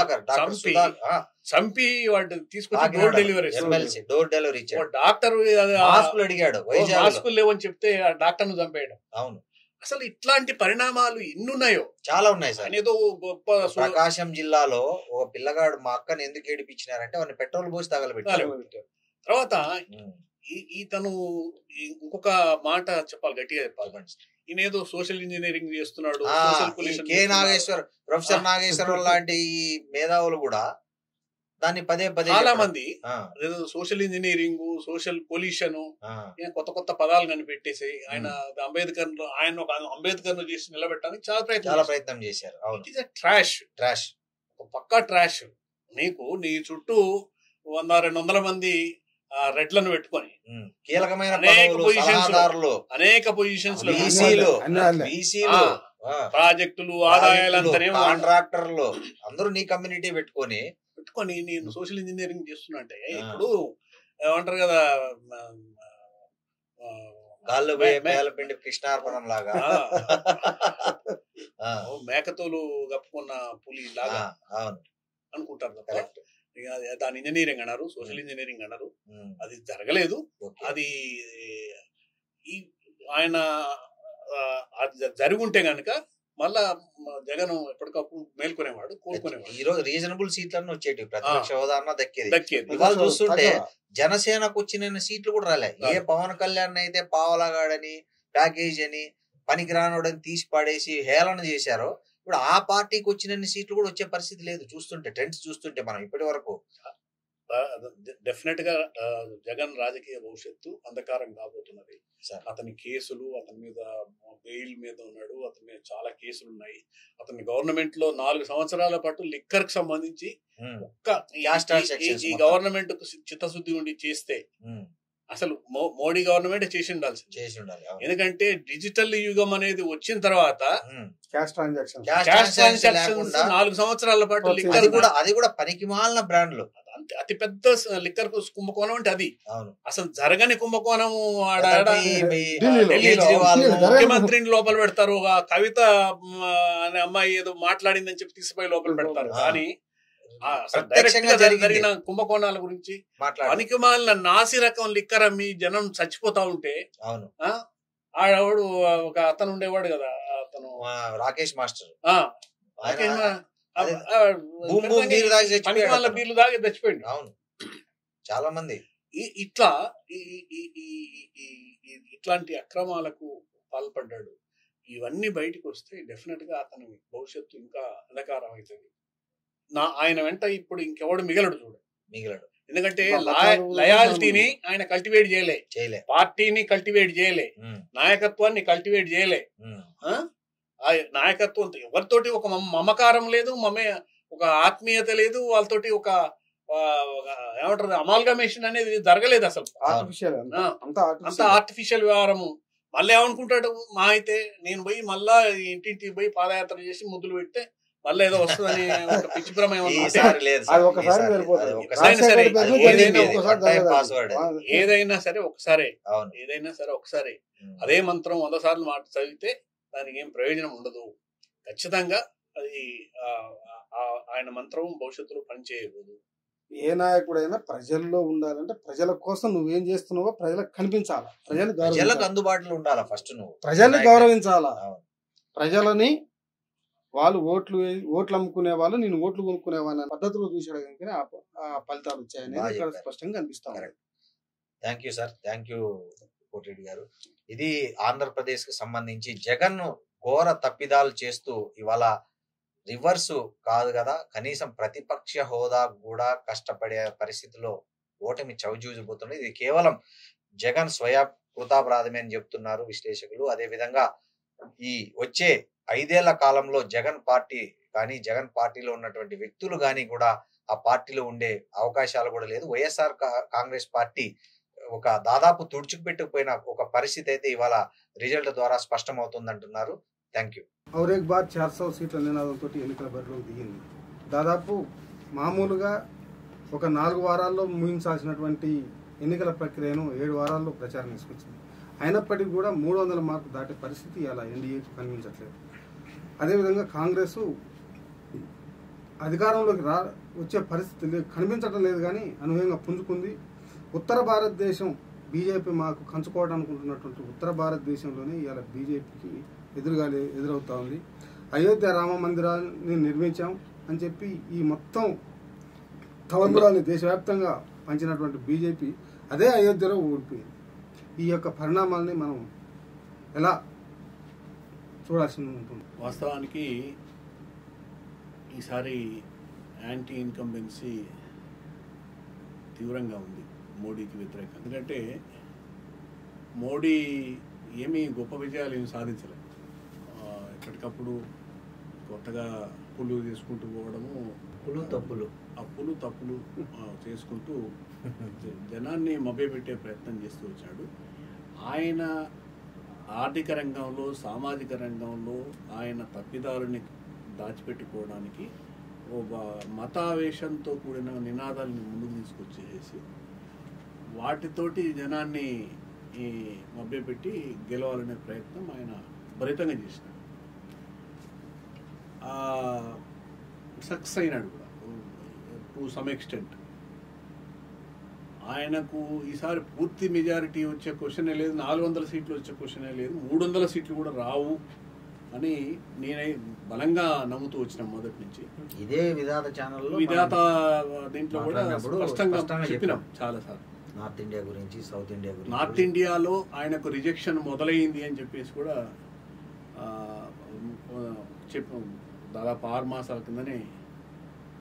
చంపి వాడు తీసుకొచ్చి డోర్ డెలివరీ డాక్టర్ అడిగాడు, మాస్కులు లేవని చెప్తే ఆ డాక్టర్ ను చంపేయడం. అవును, అసలు ఇట్లాంటి పరిణామాలు ఎన్నున్నాయో, చాలా ఉన్నాయి సార్. ఏదో గొప్ప ప్రకాశం జిల్లాలో ఒక పిల్లగాడు మా అక్కని ఎందుకు ఏడిపించినారంటే వాడిని పెట్రోల్ పోసి తగలబెట్టారు. తర్వాత ఇతను ఇంకొక మాట చెప్పాలి, గట్టిగా చెప్పాలి, ఈయన ఏదో సోషల్ ఇంజనీరింగ్ చేస్తున్నాడు. ప్రొఫెసర్ నాగేశ్వరరావు లాంటి మేధావులు కూడా దాన్ని పదే చాలా మంది సోషల్ ఇంజనీరింగ్, సోషల్ పొల్యూషన్, కొత్త కొత్త పదాలు కనిపెట్టేసి ఆయన అంబేద్కర్ ను చేసి నిలబెట్టడానికి చాలా ప్రయత్నం చేశారు. ట్రాష్, పక్కా ట్రాష్. నీ చుట్టూ 100-200 మంది రెడ్లను పెట్టుకొని కీలకమైన అనేక పొజిషన్స్ లో ప్రాజెక్టులు, ఆదాయాలంతానే కాంట్రాక్టర్లు అందరూ నీ కమ్యూనిటీ పెట్టుకొని నేను సోషల్ ఇంజనీరింగ్ చేస్తున్నా అంటే, ఇప్పుడు ఏమంటారు కదా, గాల్లో పిండి కృష్ణార్పణం లాగా మేకతోలు కప్పుకున్న పులి లాగా అనుకుంటారు కదా. దాని ఇంజనీరింగ్ అన్నారు, సోషల్ ఇంజనీరింగ్ అన్నారు. అది జరగలేదు. అది ఆయన జరుగుంటే గనక మళ్ళా జగన్ ఎప్పటికప్పుడు మేల్కొనేవాడు, కోలుకునేవాడు. ఈ రోజు రీజనబుల్ సీట్లన్నీ వచ్చేటివి, ప్రతిపక్ష హోదా దక్కేది. ఇవాళ చూస్తుంటే జనసేనకు వచ్చిన సీట్లు కూడా రాలే. ఏ పవన్ కళ్యాణ్ అయితే పావలాగాడని, ప్యాకేజ్ అని, పనికిరానోడని తీసి పడేసి హేళన చేశారో, ఇప్పుడు ఆ పార్టీకి వచ్చిన సీట్లు కూడా వచ్చే పరిస్థితి లేదు. చూస్తుంటే ట్రెండ్స్ చూస్తుంటే మనం ఇప్పటి వరకు డెఫినెట్ గా జగన్ రాజకీయ భవిష్యత్తు అంధకారం కాబోతున్నది. అతని కేసులు, అతని మీద బెయిల్ మీద ఉన్నాడు, అతని మీద చాలా కేసులు ఉన్నాయి. అతని గవర్నమెంట్ లో 4 సంవత్సరాల పాటు లిక్కర్ కి సంబంధించి ఈ గవర్నమెంట్ కు చిత్తశుద్ధి ఉండి చేస్తే అసలు మోడీ గవర్నమెంట్ చేసి ఉండాలి. ఎందుకంటే డిజిటల్ యుగం అనేది వచ్చిన తర్వాత క్యాష్ ట్రాన్సాక్షన్ 4 సంవత్సరాల పాటు లిక్కర్ అది కూడా పనికిమాలిన బ్రాండ్లు, అతి పెద్ద లిక్కర్ కుంభకోణం అంటే అది. అసలు జరగని కుంభకోణం ముఖ్యమంత్రిని లోపల పెడతారు, కవిత అనే అమ్మాయి ఏదో మాట్లాడిందని చెప్పి తీసుకుపోయి లోపల పెడతారు. కానీ జరిగిన కుంభకోణాల గురించి, పనికిమాలిన నాసి రకం లిక్కర్ అమ్మి జనం చచ్చిపోతా ఉంటే, ఆడవాడు ఒక అతను ఉండేవాడు కదా, అతను రాకేష్ మాస్టర్, బీర్లు దాగి చచ్చిపోయింది. అవును, చాలా మంది ఇట్లాంటి అక్రమాలకు పాల్పడ్డాడు. ఇవన్నీ బయటకు వస్తే డెఫినెట్ గా అతని భవిష్యత్తు ఇంకా అంధకారం అవుతుంది. ఆయన వెంట ఇప్పుడు ఇంకెవడు మిగలడు. ఎందుకంటే లయాలిటీని ఆయన కల్టివేట్ చేయలే, పార్టీని కల్టివేట్ చేయలే, నాయకత్వాన్ని కల్టివేట్ చేయలే. నాయకత్వం ఎవరితోటి ఒక మమకారం లేదు, ఒక ఆత్మీయత లేదు, వాళ్ళతోటి ఒక ఏమంటారు అమాల్గమేషన్ అనేది జరగలేదు. అసలు అంత ఆర్టిఫిషియల్ వ్యవహారము. మళ్ళీ ఏమనుకుంటాడు, మా అయితే నేను పోయి మళ్ళా ఇంటింటికి పోయి పాదయాత్ర చేసి ముద్దులు పెడితే మళ్ళీ ఏదో వస్తుందని పిచ్చి భ్రమ ఏదైనా సరే ఒకసారి అదే మంత్రం 100 సార్లు మాట చదివితే దానికి ఏం ప్రయోజనం ఉండదు. ఖచ్చితంగా అది ఆయన మంత్రం భవిష్యత్తులో పనిచేయకూడదు. ఏ నాయకుడైనా ప్రజల్లో ఉండాలంటే ప్రజల కోసం నువ్వేం చేస్తున్నావో ప్రజలకు కనిపించాలా, ప్రజలకు అందుబాటులో ఉండాలా, ఫస్ట్ నువ్వు ప్రజల్ని గౌరవించాలా. ప్రజలని వాళ్ళు ఓట్లు అమ్ముకునే వాళ్ళు నేను ఓట్లు కొనుక్కునే వాళ్ళ పద్ధతిలో చూసాడు కనుక ఆ ఫలితాలు వచ్చాయని స్పష్టంగా కనిపిస్తాం. Thank you sir, thank you Kotireddy గారు. ఇది ఆంధ్రప్రదేశ్ కు సంబంధించి జగన్ ఘోర తప్పిదాలు చేస్తూ ఇవాళ రివర్స్ కాదు కదా, కనీసం ప్రతిపక్ష హోదా కూడా కష్టపడే పరిస్థితిలో ఓటమి చవిచూసిపోతుంది. ఇది కేవలం జగన్ స్వయకృతాపరాధమే అని చెప్తున్నారు విశ్లేషకులు. అదే విధంగా ఈ వచ్చే 5 ఏళ్ల కాలంలో జగన్ పార్టీ కానీ జగన్ పార్టీలో ఉన్నటువంటి వ్యక్తులు కానీ కూడా ఆ పార్టీలో ఉండే అవకాశాలు కూడా లేదు. వైఎస్ఆర్ కాంగ్రెస్ పార్టీ ఒక దాదాపు తుడుచుకుపెట్టుకుపోయిన ఒక పరిస్థితి అయితే ఇవాళ రిజల్ట్ ద్వారా స్పష్టమవుతుంది అంటున్నారు. Thank you. और एक बार 400 సీట్ల నినాదంతో ఎన్నికల బరిలోకి దిగింది. దాదాపు మామూలుగా ఒక 4 వారాల్లో ముగించాల్సినటువంటి ఎన్నికల ప్రక్రియను 7 వారాల్లో ప్రచారం తీసుకొచ్చింది. అయినప్పటికీ కూడా 300 మార్కు దాటే పరిస్థితి అలా ఎన్డీఏకు కనిపించట్లేదు. అదేవిధంగా కాంగ్రెస్ అధికారంలోకి వచ్చే పరిస్థితి కనిపించడం లేదు, కానీ అనుభవంగా పుంజుకుంది. ఉత్తర భారతదేశం బీజేపీ మాకు కంచుకోవడానుకుంటున్నటువంటి ఉత్తర భారతదేశంలోనే ఇవాళ బీజేపీకి ఎదురవుతా ఉంది. అయోధ్య రామ మందిరాన్ని నిర్మించాం అని చెప్పి ఈ మొత్తం తలంబరాన్ని దేశవ్యాప్తంగా పంచినటువంటి బీజేపీ అదే అయోధ్యలో ఓడిపోయింది. ఈ యొక్క పరిణామాలని మనం ఎలా చూడాల్సి ఉంటుంది? వాస్తవానికి ఈసారి యాంటీ ఇన్కంబెన్సీ తీవ్రంగా ఉంది మోడీకి వ్యతిరేకంగా. ఎందుకంటే మోడీ ఏమీ గొప్ప విజయాలు ఏమి సాధించలేదు. ఎప్పటికప్పుడు కొత్తగా అప్పులు తీసుకుంటూ పోవడము, అప్పులు తప్పులు చేసుకుంటూ జనాన్ని మభ్యపెట్టే ప్రయత్నం చేస్తూ వచ్చాడు. ఆయన ఆర్థిక రంగంలో, సామాజిక రంగంలో ఆయన తప్పిదాలని దాచిపెట్టుకోవడానికి ఒక మతావేశంతో కూడిన నినాదాలను ముందుకు తీసుకొచ్చేసి వాటితోటి జనాన్ని మభ్యపెట్టి గెలవాలనే ప్రయత్నం ఆయన భరితంగా చేసినాడు. సక్సెస్ అయినాడు కూడా టు సమ్ ఎక్స్టెంట్. ఆయనకు ఈసారి పూర్తి మెజారిటీ వచ్చే క్వశ్చనే లేదు, 400 సీట్లు వచ్చే క్వశ్చనే లేదు, 300 సీట్లు కూడా రావు అని నేనే బలంగా నమ్ముతూ వచ్చిన మొదటి నుంచి. ఇదే విధాత ఛానల్లో విధాత దీంట్లో కూడా స్పష్టంగా చెప్పినాం చాలాసార్లు. నార్త్ ఇండియా గురించి, సౌత్ ఇండియా గురించి. నార్త్ ఇండియాలో ఆయనకు రిజెక్షన్ మొదలైంది అని చెప్పేసి కూడా చెప్పాం. దాదాపు 6 మాసాల కిందనే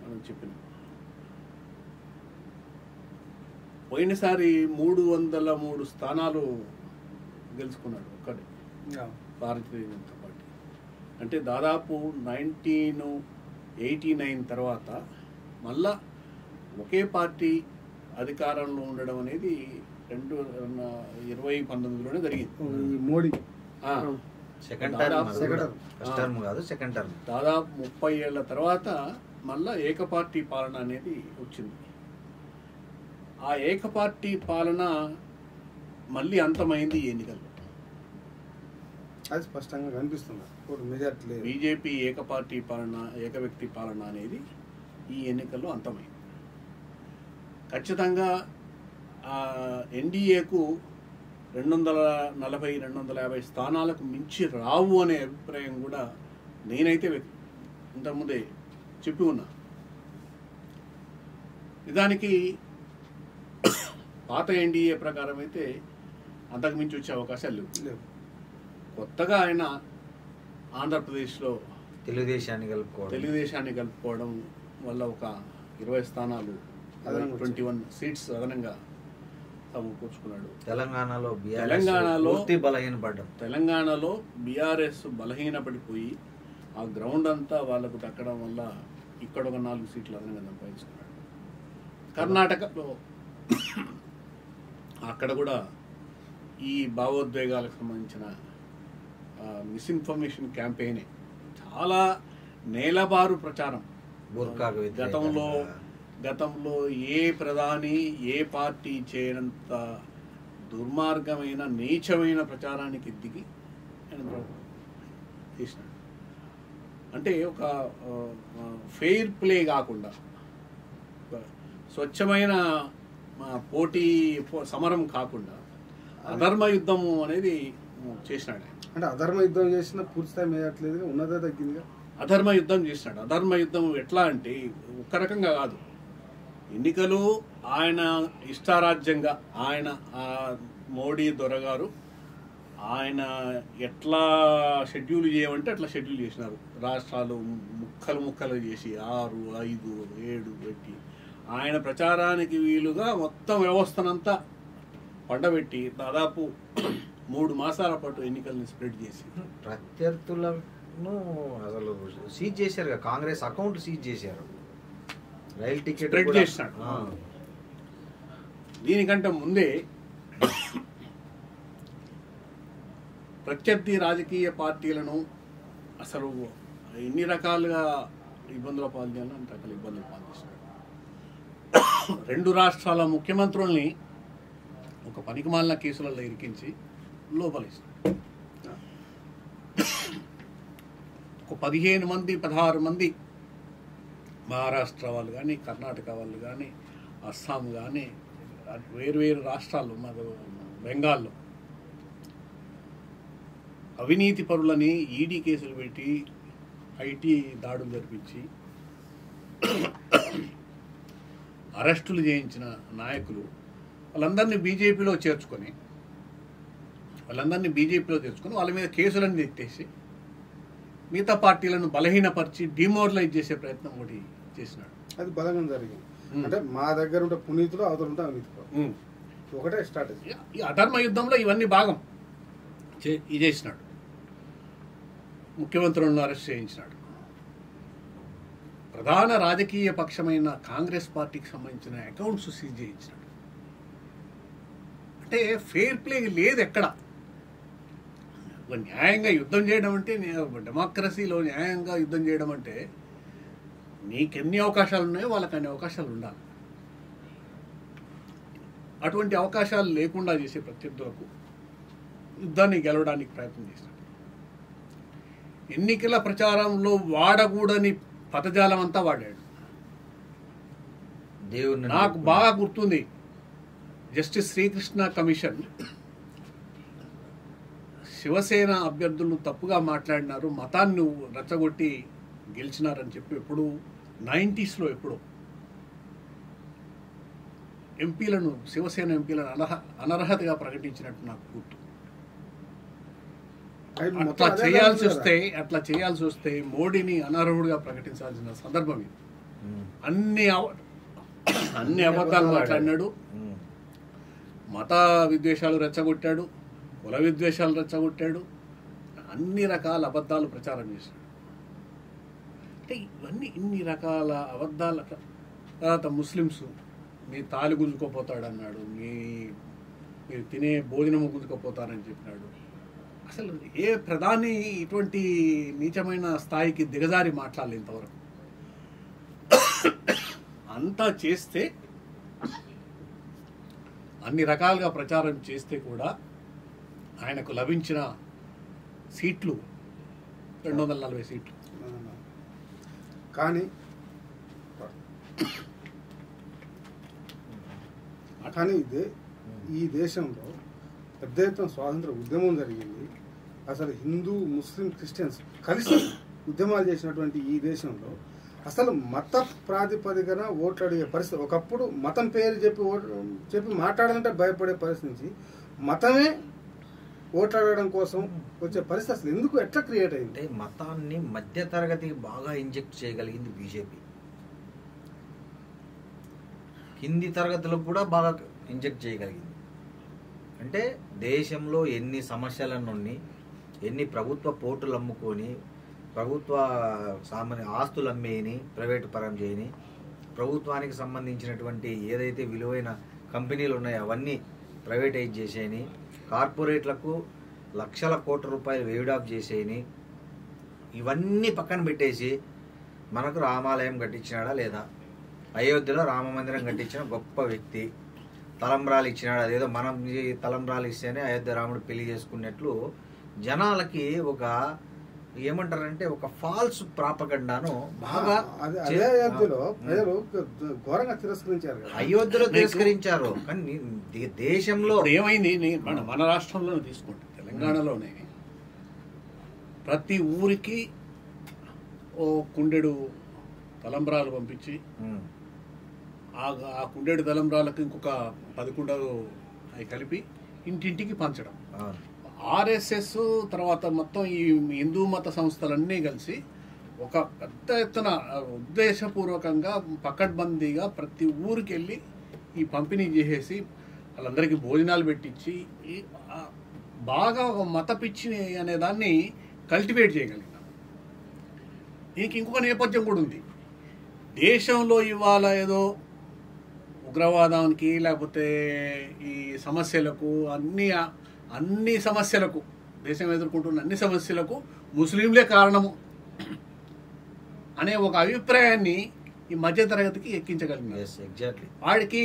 మనం చెప్పినాం. పోయినసారి 303 స్థానాలు గెలుచుకున్నాడు ఒక్కడే భారతీయ జనతా పార్టీ. అంటే దాదాపు 1989 తర్వాత మళ్ళా ఒకే పార్టీ అధికారంలో ఉండడం అనేది 2019లోనే జరిగింది. మోడీ దాదాపు 30 ఏళ్ల తర్వాత మళ్ళా ఏకపార్టీ పాలన అనేది వచ్చింది. ఆ ఏకపార్టీ పాలన మళ్ళీ అంతమైంది ఈ ఎన్నికల్లో. అది స్పష్టంగా కనిపిస్తుంది. బీజేపీ ఏకపార్టీ పాలన, ఏకవ్యక్తి పాలన అనేది ఈ ఎన్నికల్లో అంతమైంది. ఖచ్చితంగా ఎన్డీఏకు 240-250 స్థానాలకు మించి రావు అనే అభిప్రాయం కూడా నేనైతే ఇంతకుముందే చెప్పి ఉన్నా. నిజానికి పాత ఎన్డీఏ ప్రకారం అయితే అంతకు మించి వచ్చే అవకాశాలు లేవు. కొత్తగా ఆయన ఆంధ్రప్రదేశ్లో తెలుగుదేశాన్ని కలుపుకోవడం వల్ల ఒక 20 స్థానాలు, 21 సీట్స్ అదనంగా సమకూర్చుకున్నాడు. తెలంగాణలో బీఆర్ఎస్ బలహీనపడిపోయి ఆ గ్రౌండ్ అంతా వాళ్ళకు దక్కడం వల్ల ఇక్కడ ఒక 4 సీట్లు అదనంగా సంపాదించుకున్నాడు. కర్ణాటకలో అక్కడ కూడా ఈ భావోద్వేగాలకు సంబంధించిన మిస్ఇన్ఫర్మేషన్ క్యాంపెయినే చాలా నేలబారు ప్రచారం. గతంలో ఏ ప్రధాని ఏ పార్టీ చేయనంత దుర్మార్గమైన నీచమైన ప్రచారానికి దిగి చేసినాడు. అంటే ఒక ఫెయిర్ ప్లే కాకుండా స్వచ్ఛమైన పోటీ సమరం కాకుండా అధర్మ యుద్ధం అనేది చేసినాడు. అంటే అధర్మ యుద్ధం చేసిన పూర్తి స్థాయి మేయట్లేదు, ఉన్నదే తగ్గిందిగా. అధర్మ యుద్ధం చేసినాడు. అధర్మ యుద్ధం ఎట్లా అంటే ఒక్క రకంగా కాదు. ఎన్నికలు ఆయన ఇష్టారాజ్యంగా ఆయన మోడీ దొరగారు ఆయన ఎట్లా షెడ్యూల్ చేయమంటే అట్లా షెడ్యూల్ చేసినారు. రాష్ట్రాలు ముక్కలు చేసి 6, 5, 7 పెట్టి ఆయన ప్రచారానికి వీలుగా మొత్తం వ్యవస్థనంతా పండబెట్టి దాదాపు 3 మాసాల పాటు ఎన్నికల్ని స్ప్రెడ్ చేసి ప్రత్యర్థులను అసలు సీజ్ చేశారు. కాంగ్రెస్ అకౌంట్ సీజ్ చేశారు, రైల్ టికెట్ స్ప్రెడ్ చేసినాడు. దీనికంటే ముందే ప్రత్యర్థి రాజకీయ పార్టీలను అసలు ఎన్ని రకాలుగా ఇబ్బందుల పాలు చేయాలో అంత రకాల ఇబ్బందులు పాలు చేసినాడు. 2 రాష్ట్రాల ముఖ్యమంత్రుల్ని ఒక పనికిమాలిన కేసులలో ఇరికించి లోపలేసినాడు. ఒక 15 మంది 16 మంది మహారాష్ట్ర వాళ్ళు కానీ, కర్ణాటక వాళ్ళు కానీ, అస్సాం కానీ, వేరు రాష్ట్రాల్లో బెంగాల్లో అవినీతి పరులని ఈడీ కేసులు పెట్టి ఐటీ దాడులు జరిపించి అరెస్టులు చేయించిన నాయకులు వాళ్ళందరినీ బీజేపీలో చేర్చుకొని వాళ్ళ మీద కేసులన్నీ ఎత్తేసి మిగతా పార్టీలను బలహీనపరిచి డిమోరలైజ్ చేసే ప్రయత్నం ఒకటి చేసినాడు. అది బలంగా జరిగింది. అంటే మా దగ్గర ఉంటే పునీతులు, అవతల ఉంటే అవినీతి ఒకటే స్ట్రాటజీ. ఈ అధర్మ యుద్ధంలో ఇవన్నీ భాగం చేసినాడు. ముఖ్యమంత్రులను అరెస్ట్ చేయించినాడు. ప్రధాన రాజకీయ పక్షమైన కాంగ్రెస్ పార్టీకి సంబంధించిన అకౌంట్స్ సీజ్ చేయించినాడు. అంటే ఫెయిర్ ప్లే లేదు ఎక్కడ. న్యాయంగా యుద్ధం చేయడం అంటే, డెమోక్రసీలో న్యాయంగా యుద్ధం చేయడం అంటే నీకెన్ని అవకాశాలు ఉన్నాయో వాళ్ళకి అన్ని అవకాశాలు ఉండాలి. అటువంటి అవకాశాలు లేకుండా చేసే ప్రత్యర్థులకు యుద్ధాన్ని గెలవడానికి ప్రయత్నం చేశాడు. ఎన్నికల ప్రచారంలో వాడకూడని పదజాలం అంతా వాడాడు. నాకు బాగా గుర్తుంది, జస్టిస్ శ్రీకృష్ణ కమిషన్ శివసేన అభ్యర్థులు తప్పుగా మాట్లాడినారు, మతాన్ని రెచ్చగొట్టి గెలిచినారని చెప్పి ఎప్పుడు 90s ఎప్పుడో ఎంపీలను, శివసేన ఎంపీలను అనర్హతగా ప్రకటించినట్టు నాకు గుర్తు. అట్లా చేయాల్సి వస్తే మోడీని అనర్హుడిగా ప్రకటించాల్సిన సందర్భం ఇది. అన్ని అబద్ధాలు మాట్లాడినాడు. మత విద్వేషాలు రెచ్చగొట్టాడు, కుల విద్వేషాలు రెచ్చగొట్టాడు, అన్ని రకాల అబద్ధాలు ప్రచారం చేశాడు. అంటే ఇన్ని రకాల అబద్ధాల తర్వాత ముస్లిమ్స్ మీ తాలి గుంజుకోపోతాడన్నాడు, మీరు తినే భోజనము గుంజుకోపోతారని చెప్పినాడు. అసలు ఏ ప్రధాని ఇటువంటి నీచమైన స్థాయికి దిగజారి మాట్లాడలేదు ఇంతవరకు. అంతా చేస్తే, అన్ని రకాలుగా ప్రచారం చేస్తే కూడా ఆయనకు లభించిన సీట్లు 240 సీట్లు. కానీ ఈ దేశంలో పెద్ద ఎత్తున స్వాతంత్ర ఉద్యమం జరిగింది. అసలు హిందూ, ముస్లిం, క్రిస్టియన్స్ కలిసి ఉద్యమాలు చేసినటువంటి ఈ దేశంలో అసలు మత ప్రాతిపదికన ఓట్లు అడిగే పరిస్థితి, ఒకప్పుడు మతం పేరు చెప్పి మాట్లాడాలంటే భయపడే పరిస్థితి నుంచి మతమే ఓట్లాడడం కోసం వచ్చే పరిస్థితి అసలు ఎందుకు, ఎట్లా క్రియేట్ అయింది? మతాన్ని మధ్య తరగతికి బాగా ఇంజెక్ట్ చేయగలిగింది బీజేపీ. కింది తరగతులకు కూడా బాగా ఇంజెక్ట్ చేయగలిగింది. అంటే దేశంలో ఎన్ని సమస్యలన్నీ, ఎన్ని ప్రభుత్వ పోర్టులు అమ్ముకొని, ప్రభుత్వ ఆస్తులు అమ్మేయని, ప్రైవేటు పరం చేయని, ప్రభుత్వానికి సంబంధించినటువంటి ఏదైతే విలువైన కంపెనీలు ఉన్నాయో అవన్నీ ప్రైవేటైజ్ చేసేయని, కార్పొరేట్లకు లక్షల కోట్ల రూపాయలు వేవ్డ్ ఆఫ్ చేసేయని ఇవన్నీ పక్కన పెట్టేసి మనకు రామాలయం కట్టించినాడా లేదా, అయోధ్యలో రామ మందిరం కట్టించిన గొప్ప వ్యక్తి, తలంబ్రాలు ఇచ్చినాడు, అదేదో మనం తలంబ్రాలు ఇస్తేనే అయోధ్య రాముడు పెళ్లి చేసుకున్నట్లు జనాలకి ఒక ఏమంటారంటే ఒక ఫాల్స్ ప్రాపగండాను బాగా అయోధ్యలో తిరస్కరించారు. కానీ దేశంలో ఏమైంది, మన రాష్ట్రంలో తీసుకుంటే తెలంగాణలోనే ప్రతి ఊరికి ఓ కుండెడు తలంబ్రాలు పంపించి ఆ కుండెడు తలంబ్రాలకు ఇంకొక 10 కుండలు అవి కలిపి ఇంటింటికి పంచడం. ఆర్ఎస్ఎస్ తర్వాత మొత్తం ఈ హిందూ మత సంస్థలన్నీ కలిసి ఒక పెద్ద ఎత్తున ఉద్దేశపూర్వకంగా పకడ్బందీగా ప్రతి ఊరికి వెళ్ళి ఈ పంపిణీ చేసేసి వాళ్ళందరికీ భోజనాలు పెట్టించి బాగా ఒక మత పిచ్చి అనే దాన్ని కల్టివేట్ చేయగలిగినాం. దీనికి ఇంకొక నేపథ్యం కూడా ఉంది. దేశంలో ఇవాళ ఏదో ఉగ్రవాదానికి లేకపోతే ఈ సమస్యలకు అన్ని సమస్యలకు దేశం ఎదుర్కొంటున్న అన్ని సమస్యలకు ముస్లింలే కారణము అనే ఒక అభిప్రాయాన్ని ఈ మధ్యతరగతికి ఎక్కించగలిగినారు. వాడికి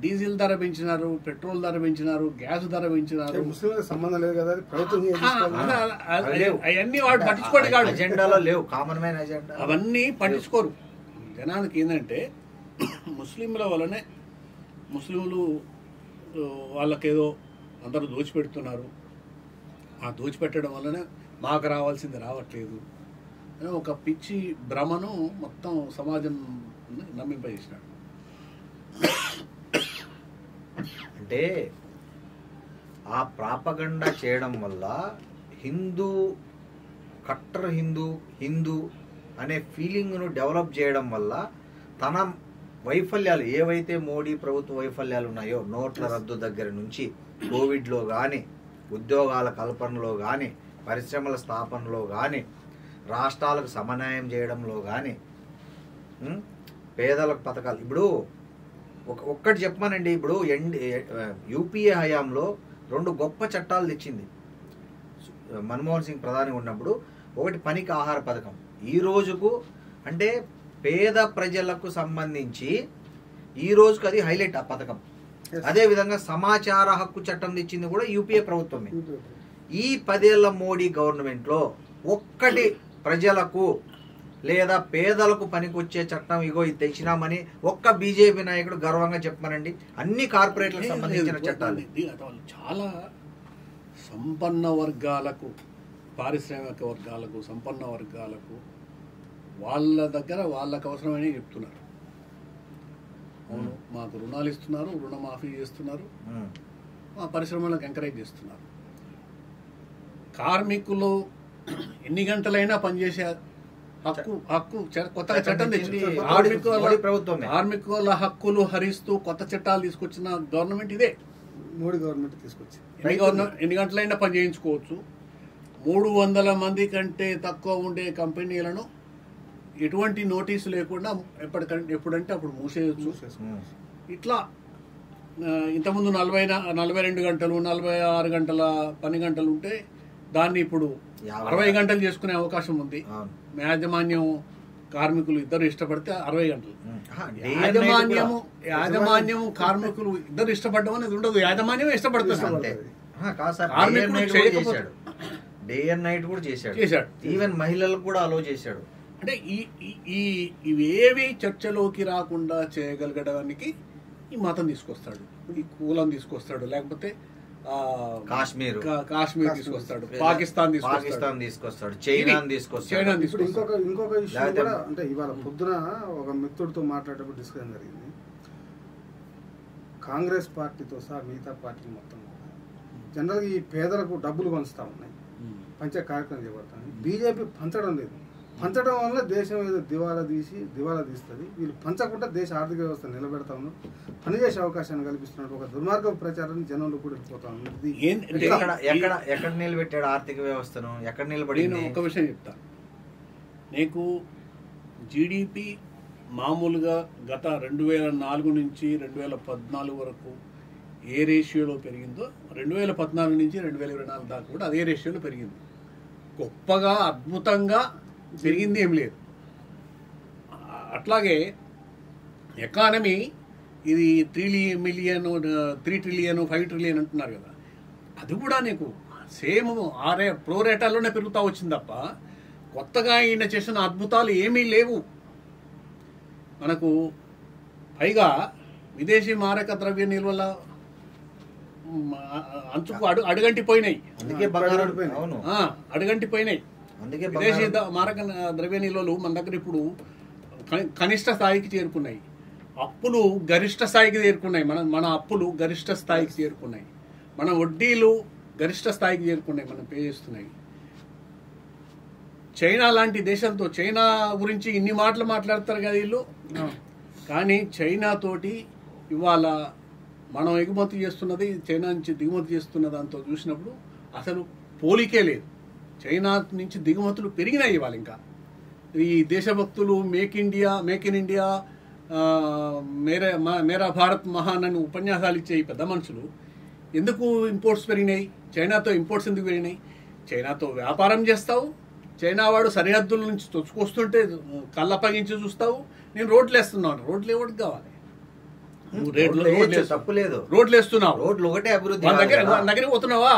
డీజిల్ ధర పెంచినారు, పెట్రోల్ ధర పెంచినారు, గ్యాస్ ధర పెంచినారు, సంబంధం లేదు కదా, అవన్నీ వాడు పట్టించుకోడు కాదు, అజెండాలో లేవు, కామన్ మ్యాన్ అజెండా అవన్నీ పట్టించుకోరు. జనానికి ఏంటంటే ముస్లింల వల్లనే ముస్లింలు వాళ్ళకేదో అందరూ దోచిపెడుతున్నారు, ఆ దోచిపెట్టడం వల్లనే మాకు రావాల్సింది రావట్లేదు అని ఒక పిచ్చి భ్రమను మొత్తం సమాజం నమ్మింపజేసినాడు. అంటే ఆ ప్రాపగండా చేయడం వల్ల హిందూ కట్టర్ హిందూ అనే ఫీలింగ్ను డెవలప్ చేయడం వల్ల తన వైఫల్యాలు ఏవైతే మోడీ ప్రభుత్వ వైఫల్యాలు ఉన్నాయో, నోట్ల రద్దు దగ్గర నుంచి కోవిడ్లో కానీ, ఉద్యోగాల కల్పనలో కానీ, పరిశ్రమల స్థాపనలో కానీ, రాష్ట్రాలకు సమన్వయం చేయడంలో కానీ, పేదలకు పథకాలు. ఇప్పుడు ఒక్కటి చెప్పమానండి, ఇప్పుడు యూపీఏ హయాంలో 2 గొప్ప చట్టాలు తెచ్చింది మన్మోహన్ సింగ్ ప్రధాని ఉన్నప్పుడు. ఒకటి పనికి ఆహార పథకం, ఈ రోజుకు అంటే పేద ప్రజలకు సంబంధించి ఈ రోజుకు అది హైలైట్ ఆ పథకం. అదే విధంగా సమాచార హక్కు చట్టం తెచ్చింది కూడా యూపీఏ ప్రభుత్వమే. ఈ 10 ఏళ్ల మోడీ గవర్నమెంట్ లో ఒక్కటి ప్రజలకు లేదా పేదలకు పనికొచ్చే చట్టం ఇగో ఇది తెచ్చినామని ఒక్క బీజేపీ నాయకుడు గర్వంగా చెప్పమనండి. అన్ని కార్పొరేట్లకు సంబంధించిన చట్టాలు. చాలా సంపన్న వర్గాలకు, పారిశ్రామిక వర్గాలకు, సంపన్న వర్గాలకు వాళ్ళ దగ్గర వాళ్ళకు అవసరమని చెప్తున్నారు. అవును, మాకు రుణాలు ఇస్తున్నారు, రుణమాఫీ చేస్తున్నారు, మా పరిశ్రమలకు ఎంకరేజ్ చేస్తున్నారు. కార్మికులు ఎన్ని గంటలైనా పనిచేసే హక్కు కొత్తగా చట్టం తెచ్చింది. కార్మికుల హక్కులు హరిస్తూ కొత్త చట్టాలు తీసుకొచ్చిన గవర్నమెంట్ ఇదే. మోడీ గవర్నమెంట్ తీసుకొచ్చి ఎన్ని గంటలైనా పని చేయించుకోవచ్చు. 300 మంది కంటే తక్కువ ఉండే కంపెనీలను ఎటువంటి నోటీసు లేకుండా ఎప్పుడంటే అప్పుడు మూసేయచ్చు. ఇట్లా ఇంతకుముందు 42 గంటలు 46 గంటల పని గంటలు ఉంటే దాన్ని ఇప్పుడు 60 గంటలు చేసుకునే అవకాశం ఉంది. యాజమాన్యం కార్మికులు ఇద్దరు ఇష్టపడితే 60 గంటలు. యాజమాన్యం కార్మికులు ఇద్దరు ఇష్టపడడం అనేది ఉండదు, యాజమాన్యం ఇష్టపడుతుంది. డే అండ్ నైట్ కూడా చేశాడు. ఈవెన్ మహిళలకు కూడా అలో చేశాడు. అంటే ఇవేవి చర్చలోకి రాకుండా చేయగలగడానికి ఈ మతం తీసుకొస్తాడు, ఈ కులం తీసుకొస్తాడు, లేకపోతే కాశ్మీర్ తీసుకొస్తాడు, పాకిస్తాన్ తీసుకొస్తాడు, చైనా తీసుకొస్తాడు. ఇంకొక ఇష్యూ కూడా, అంటే ఇవాళ పొద్దున ఒక మిత్రుడితో మాట్లాడేటప్పుడు డిస్కషన్ జరిగింది. కాంగ్రెస్ పార్టీతో సహా మిగతా పార్టీలు మొత్తం జనరల్గా ఈ పేదలకు డబ్బులు పంచుతా ఉన్నాయి, పంచే కార్యక్రమం చేపడతాయి. బీజేపీ పంచడం లేదు. పంచడం వల్ల దేశం ఏదో దివాలా తీస్తుంది. వీళ్ళు పంచకుండా దేశ ఆర్థిక వ్యవస్థ నిలబెడతా ఉన్నారు, పనిచేసే అవకాశాన్ని కల్పిస్తున్నారు. ఒక దుర్మార్గ ప్రచారాన్ని జనంలో కూడా వెళ్ళిపోతా ఉంది. ఎక్కడ నిలబెట్టాడు ఆర్థిక వ్యవస్థను? ఎక్కడ నిలబడి? ఒక విషయం చెప్తా నీకు. జీడిపి మామూలుగా గత 2004 నుంచి 2014 వరకు ఏ రేషియోలో పెరిగిందో 2014 నుంచి 2024 దాకా కూడా అదే రేషియోలో పెరిగింది. గొప్పగా అద్భుతంగా పెరిగింది ఏం లేదు. అట్లాగే ఎకానమీ ఇది 3 ట్రిలియన్ 5 ట్రిలియన్ అంటున్నారు కదా, అది కూడా నీకు సేమ్ ప్రో రేటాల్లోనే పెరుగుతూ వచ్చింది తప్ప కొత్తగా ఈయన చేసిన అద్భుతాలు ఏమీ లేవు. మనకు పైగా విదేశీ మారక ద్రవ్య నిల్వల అంచుకు అడుగంటిపోయినాయి. అడుగంటిపోయినాయి. విదేశీ మారక ద్రవ్య నిల్వలు మన దగ్గర ఇప్పుడు కనిష్ట స్థాయికి చేరుకున్నాయి. అప్పులు గరిష్ట స్థాయికి చేరుకున్నాయి. మన అప్పులు గరిష్ట స్థాయికి చేరుకున్నాయి. మన వడ్డీలు గరిష్ట స్థాయికి చేరుకున్నాయి. మనం పే చేస్తున్నాయి. చైనా లాంటి దేశంతో, చైనా గురించి ఇన్ని మాటలు మాట్లాడతారు కదా వీళ్ళు, కానీ చైనా తోటి ఇవాళ మనం ఎగుమతి చేస్తున్నది చైనా నుంచి దిగుమతి చేస్తున్న దాంతో చూసినప్పుడు అసలు పోలికే లేదు. చైనా నుంచి దిగుమతులు పెరిగినాయి ఇవాళ. ఇంకా ఈ దేశభక్తులు మేక్ ఇన్ ఇండియా మేరా భారత్ మహాన్ అని ఉపన్యాసాలు ఇచ్చే ఈ పెద్ద మనుషులు ఎందుకు ఇంపోర్ట్స్ పెరిగినాయి? చైనాతో ఇంపోర్ట్స్ ఎందుకు పెరిగినాయి? చైనాతో వ్యాపారం చేస్తావు, చైనా వాడు సరిహద్దుల నుంచి తొచ్చుకొస్తుంటే కళ్ళప్పగించి చూస్తావు. నేను రోడ్లు వేస్తున్నాను, రోడ్లు ఎవరికి కావాలి? రోడ్లు వేస్తున్నావు, రోడ్లు ఒకటే అభివృద్ధి. దగ్గరికి పోతున్నావా?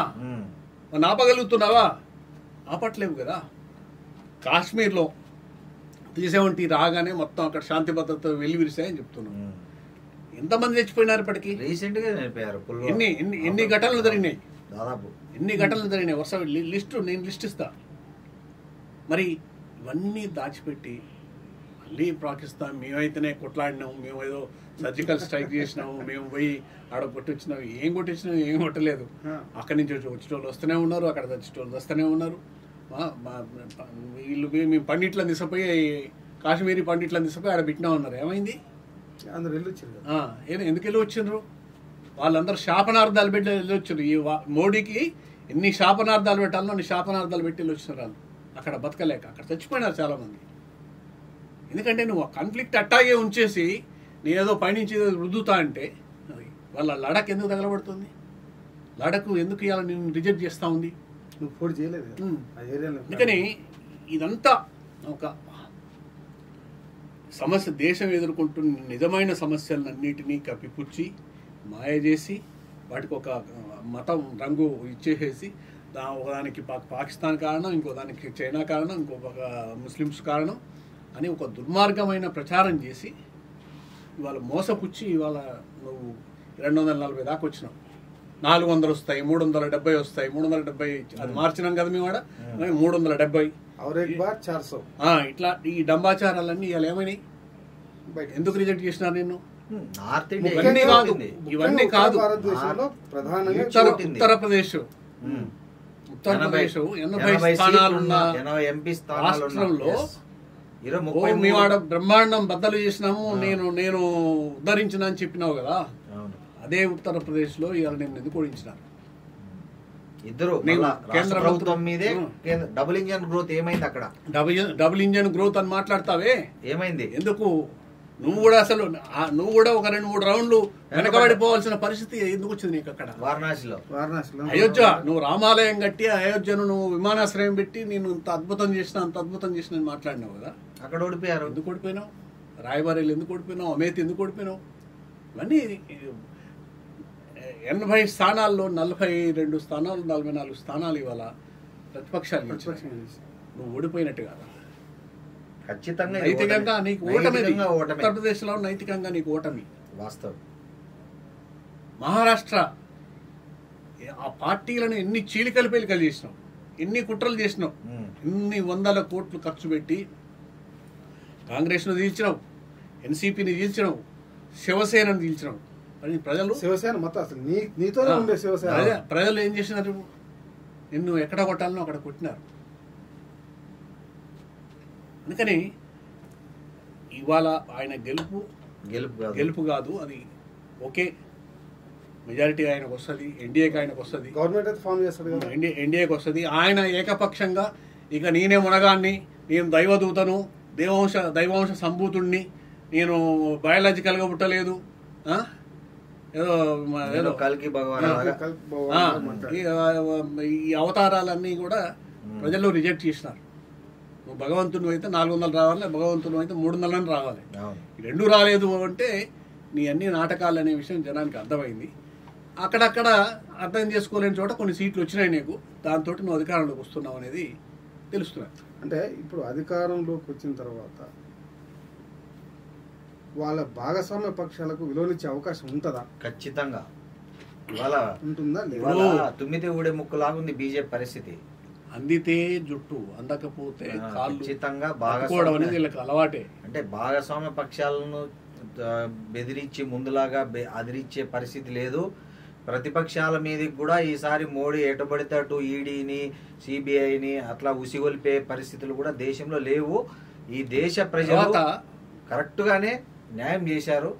ఆపగలుగుతున్నావా? ఆపట్లేవు కదా. కాశ్మీర్లో 370 రాగానే మొత్తం అక్కడ శాంతి భద్రత వెల్లివిరిసాయని చెప్తున్నాం. ఎంతమంది చచ్చిపోయినారు ఇప్పటికీ? రీసెంట్ గా ఎన్ని ఘటనలు జరిగినాయి? దాదాపు ఎన్ని ఘటనలు జరిగినాయి? వరుస నేను లిస్ట్ ఇస్తా. మరి ఇవన్నీ దాచిపెట్టి మళ్ళీ పాకిస్తాన్ మేమైతేనే కొట్లాడినాము, మేము ఏదో సర్జికల్ స్ట్రైక్ చేసినాము, మేము పోయి ఆడ కొట్టించినాము. ఏం కొట్టించినాము? ఏం కొట్టలేదు. అక్కడి నుంచి వచ్చేటోళ్ళు వస్తూనే ఉన్నారు, అక్కడ వచ్చేటోళ్ళు వస్తూనే ఉన్నారు. వీళ్ళు మేము పండిట్లను తీసుకుపోయి కాశ్మీరీ పండిట్లను తీసుకుపోయి ఆడ పెట్టినా ఉన్నారు. ఏమైంది? ఎందుకు వెళ్ళి వచ్చిండ్రు? వాళ్ళందరూ శాపనార్థాలు పెట్టి వెళ్ళి వచ్చారు. ఈ మోడీకి ఎన్ని శాపనార్థాలు పెట్టాలో అన్ని శాపనార్థాలు పెట్టి వెళ్ళి వచ్చినారు వాళ్ళు. అక్కడ బతకలేక అక్కడ చచ్చిపోయినారు చాలా మంది. ఎందుకంటే నువ్వు కాన్ఫ్లిక్ట్ అట్టాగే ఉంచేసి నేనేదో పైనుంచి రుద్దుతా అంటే వాళ్ళ లడక్ ఎందుకు తగలబడుతుంది? లడక్ ఎందుకు ఇవాళ నేను రిజెక్ట్ చేస్తా ఉంది? నువ్వు పోటీ చేయలేదు. అందుకని ఇదంతా ఒక సమస్య. దేశం ఎదుర్కొంటున్న నిజమైన సమస్యలన్నిటినీ కప్పిపుచ్చి మాయ చేసి వాటికి ఒక మతం రంగు ఇచ్చేసేసి ఒకదానికి పాకిస్తాన్ కారణం, ఇంకో దానికి చైనా కారణం, ఇంకొక ముస్లిమ్స్ కారణం అని ఒక దుర్మార్గమైన ప్రచారం చేసి ఇవాళ మోసపుచ్చి ఇవాళ నువ్వు 240 దాకా వచ్చినావు. 400 వస్తాయి, 370 వస్తాయి. 370 అది మార్చినాం కదా మేము ఆడ. 370 ఇట్లా ఈ డంబాచారాలన్నీ ఇవాళ ఏమైనాయి? ఎందుకు రిజెక్ట్ చేసినారు నిన్ను? ఇవన్నీ కాదు. ఉత్తరప్రదేశ్ 80 స్థానాలున్న రాష్ట్రంలో మేము ఆడ బ్రహ్మాండం బద్దలు చేసినాము, నేను ఉద్ధరించిన అని చెప్పినావు కదా. అదే ఉత్తరప్రదేశ్ లో ఇవాళ నేను ఎందుకు ఓడించినాను? ఇద్దరు కేంద్ర ప్రభుత్వం మీదే డబుల్ ఇంజన్ గ్రోత్ ఏమైంది? అక్కడ డబుల్ ఇంజన్ గ్రోత్ అని మాట్లాడతావే, ఏమైంది? ఎందుకు? నువ్వు కూడా ఒక 2-3 రౌండ్లు వెనకబడిపోవాల్సిన పరిస్థితి ఎందుకు వచ్చింది నీకు? అక్కడ వారణాసిలో అయోధ్య నువ్వు రామాలయం కట్టి అయోధ్యను నువ్వు విమానాశ్రయం పెట్టి నేను అంత అద్భుతం చేసిన మాట్లాడినావు కదా. అక్కడ ఓడిపోయారు. ఎందుకు ఓడిపోయినావు? రాయబారీలు ఎందుకు ఓడిపోయినావు? అమేథీ ఎందుకు ఓడిపోయినావు? ఇవన్నీ 80 స్థానాల్లో 42 స్థానాలు 44 స్థానాలు ఇవాళ ప్రతిపక్షాలు. నువ్వు ఓడిపోయినట్టు కదా. ఖచ్చితంగా నైతికంగా నీకు ఓటమి. ఉత్తరప్రదేశ్ లో నైతికంగా నీకు ఓటమి వాస్తవం. మహారాష్ట్ర ఆ పార్టీలను ఎన్ని చీలికలు పేలికలు చేసినావు, ఎన్ని కుట్రలు చేసినావు, ఎన్ని 100 కోట్లు ఖర్చు పెట్టి కాంగ్రెస్ ను చీల్చినావు, ఎన్సీపీని చీల్చినావు, శివసేనను చీల్చినావు. ప్రజలు శివసేన మొత్తం అసలు నీతోనే ఉండే శివసేన. ప్రజలు ఏం చేసినారు? నిన్ను ఎక్కడ కొట్టాలనో అక్కడ కొట్టినారు. అందుకని ఇవాళ ఆయన గెలుపు కాదు, అది ఓకే. మెజారిటీ ఆయనకు వస్తుంది, ఎన్డీఏకి ఆయనకు వస్తుంది, గవర్నమెంట్ అయితే ఫామ్ చేస్తాడు, ఎన్డీఏకి వస్తుంది. ఆయన ఏకపక్షంగా ఇక నేనే మునగాన్ని, నేను దైవదూతను, దైవాంశ సంభూతుడిని, నేను బయాలజికల్గా పుట్టలేదు, ఏదో కల్కి భగవాన్ ఈ అవతారాలన్నీ కూడా ప్రజలు రిజెక్ట్ చేసినారు. నువ్వు భగవంతుడు అయితే 400 రావాలి, భగవంతుడు అయితే 300 రావాలి. రెండు రాలేదు అంటే నీ అన్ని నాటకాలు అనే విషయం జనానికి అర్థమైంది. అక్కడక్కడ అర్థం చేసుకోలేని చోట కొన్ని సీట్లు వచ్చినాయి నీకు, దాంతో నువ్వు అధికారంలోకి వస్తున్నావు అనేది తెలుస్తున్నాయి. అంటే ఇప్పుడు అధికారంలోకి వచ్చిన తర్వాత వాళ్ళ భాగస్వామ్య పక్షాలకు విలువనిచ్చే అవకాశం ఉంటుందా? ఖచ్చితంగా ఇవాళ ఉంటుందా? తుమ్మితే ఊడే ముక్కులాగా ఉంది బీజేపీ పరిస్థితి. అందితే జుట్టు, అందకపోతే ఖచ్చితంగా వీళ్ళకి అలవాటే. అంటే భాగస్వామ్య పక్షాలను బెదిరించి ముందులాగా అదిరిచ్చే పరిస్థితి లేదు. ప్రతిపక్షాల మీదకి కూడా ఈసారి మోడీ ఎటబడితే అటు ఈడీని, సిబిఐని అట్లా ఉసిగొల్పే పరిస్థితులు కూడా దేశంలో లేవు. ఈ దేశ ప్రజలు కరెక్ట్ గానే న్యాయం చేశారు.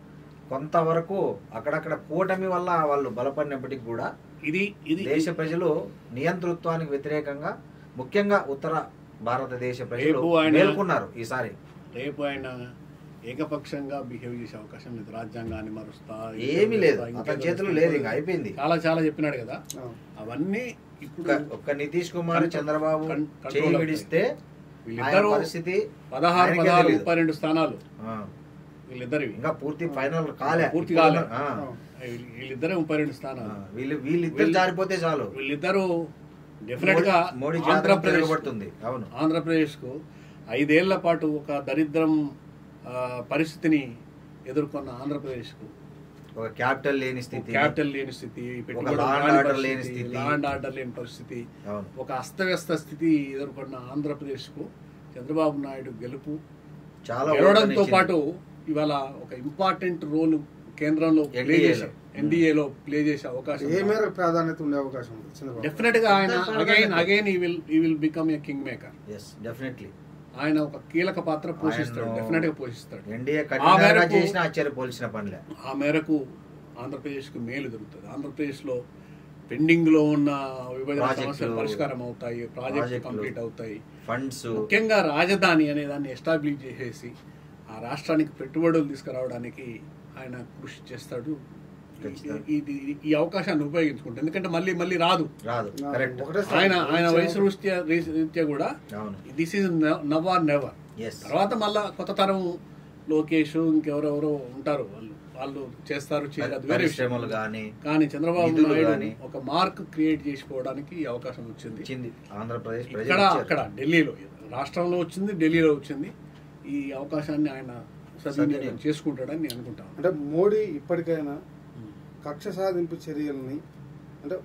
కొంతవరకు అక్కడక్కడ కూటమి వల్ల వాళ్ళు బలపడినప్పటికీ కూడా ఇది దేశ ప్రజలు నియంతృత్వానికి వ్యతిరేకంగా ముఖ్యంగా ఉత్తర భారతదేశ ప్రజలు మేల్కొన్నారు. ఈసారి రేపు ఆయన ఏకపక్షంగా బిహేవ్ చేసే అవకాశం లేదు. రాజ్యాంగాన్ని మరుస్తా ఏమీ లేదు, అతని చేతులు లేదు, ఇంకా అయిపోయింది. చాలా చెప్పినాడు కదా, అవన్నీ ఇప్పుడు ఒక్క నితీష్ కుమార్ చంద్రబాబు చేయి విడిస్తే పరిస్థితి 16, 32 స్థానాలు వీళ్ళిద్దరు ఇంకా పూర్తి ఫైనల్ పూర్తి కాలే. వీళ్ళిద్దరే 32 స్థానాలు. వీళ్ళిద్దరు జారిపోతే చాలు. వీళ్ళిద్దరు డెఫినెట్ గా ఆంధ్రప్రదేశ్ కు 5 ఏళ్ల పాటు ఒక దరిద్రం పరిస్థితిని ఎదుర్కొన్న ఆంధ్రప్రదేశ్ కు ఒక క్యాపిటల్ లేని స్థితి, ల్యాండ్ ఆర్డర్ లేని పరిస్థితి, ఒక అస్తవ్యస్త స్థితి ఎదుర్కొన్న ఆంధ్రప్రదేశ్ కు చంద్రబాబు నాయుడు గెలవడంతో పాటు ఇవాళ ఒక ఇంపార్టెంట్ రోల్ కేంద్రంలో ఎన్డీఏలో ప్లే చేసే అవకాశం, ఏ మేరకు ప్రాధాన్యత ఉండే అవకాశం ఉంది? డెఫినెట్ గా ఆయన again he will become a king maker. yes definitely ఆయన ఒక కీలక పాత్ర పోషిస్తాడు, డెఫినెట్ గా పోషిస్తాడు. ఆ మేరకు ఆంధ్రప్రదేశ్ కు మేలు జరుగుతుంది. ఆంధ్రప్రదేశ్ లో పెండింగ్ లో ఉన్న విభజన సమస్యలు పరిష్కారం అవుతాయి, ప్రాజెక్టులు కంప్లీట్ అవుతాయి. ఫండ్స్ ముఖ్యంగా రాజధాని అనే దాన్ని ఎస్టాబ్లిష్ చేసేసి ఆ రాష్ట్రానికి పెట్టుబడులు తీసుకురావడానికి ఆయన కృషి చేస్తాడు. ఈ అవకాశాన్ని ఉపయోగించుకుంటాడు, ఎందుకంటే మళ్ళీ రాదు. ఆయన వయసు రీత్యా కూడా this is now or never. తర్వాత మళ్ళా కొత్త తరం లోకేష్ ఇంకెవరెవరో ఉంటారు, వాళ్ళు చేస్తారు చేయలేదు వేరే విషయం. కానీ చంద్రబాబు నాయుడు ఒక మార్క్ క్రియేట్ చేసుకోవడానికి అవకాశం వచ్చింది. ఆంధ్రప్రదేశ్ అక్కడ ఢిల్లీలో, రాష్ట్రంలో వచ్చింది, ఢిల్లీలో వచ్చింది. ఈ అవకాశాన్ని ఆయన సద్వినియోగం చేసుకుంటాడని నేను అనుకుంటాను. అంటే మోడీ ఇప్పటికైనా కక్ష సాధింపు చర్యలని అంటే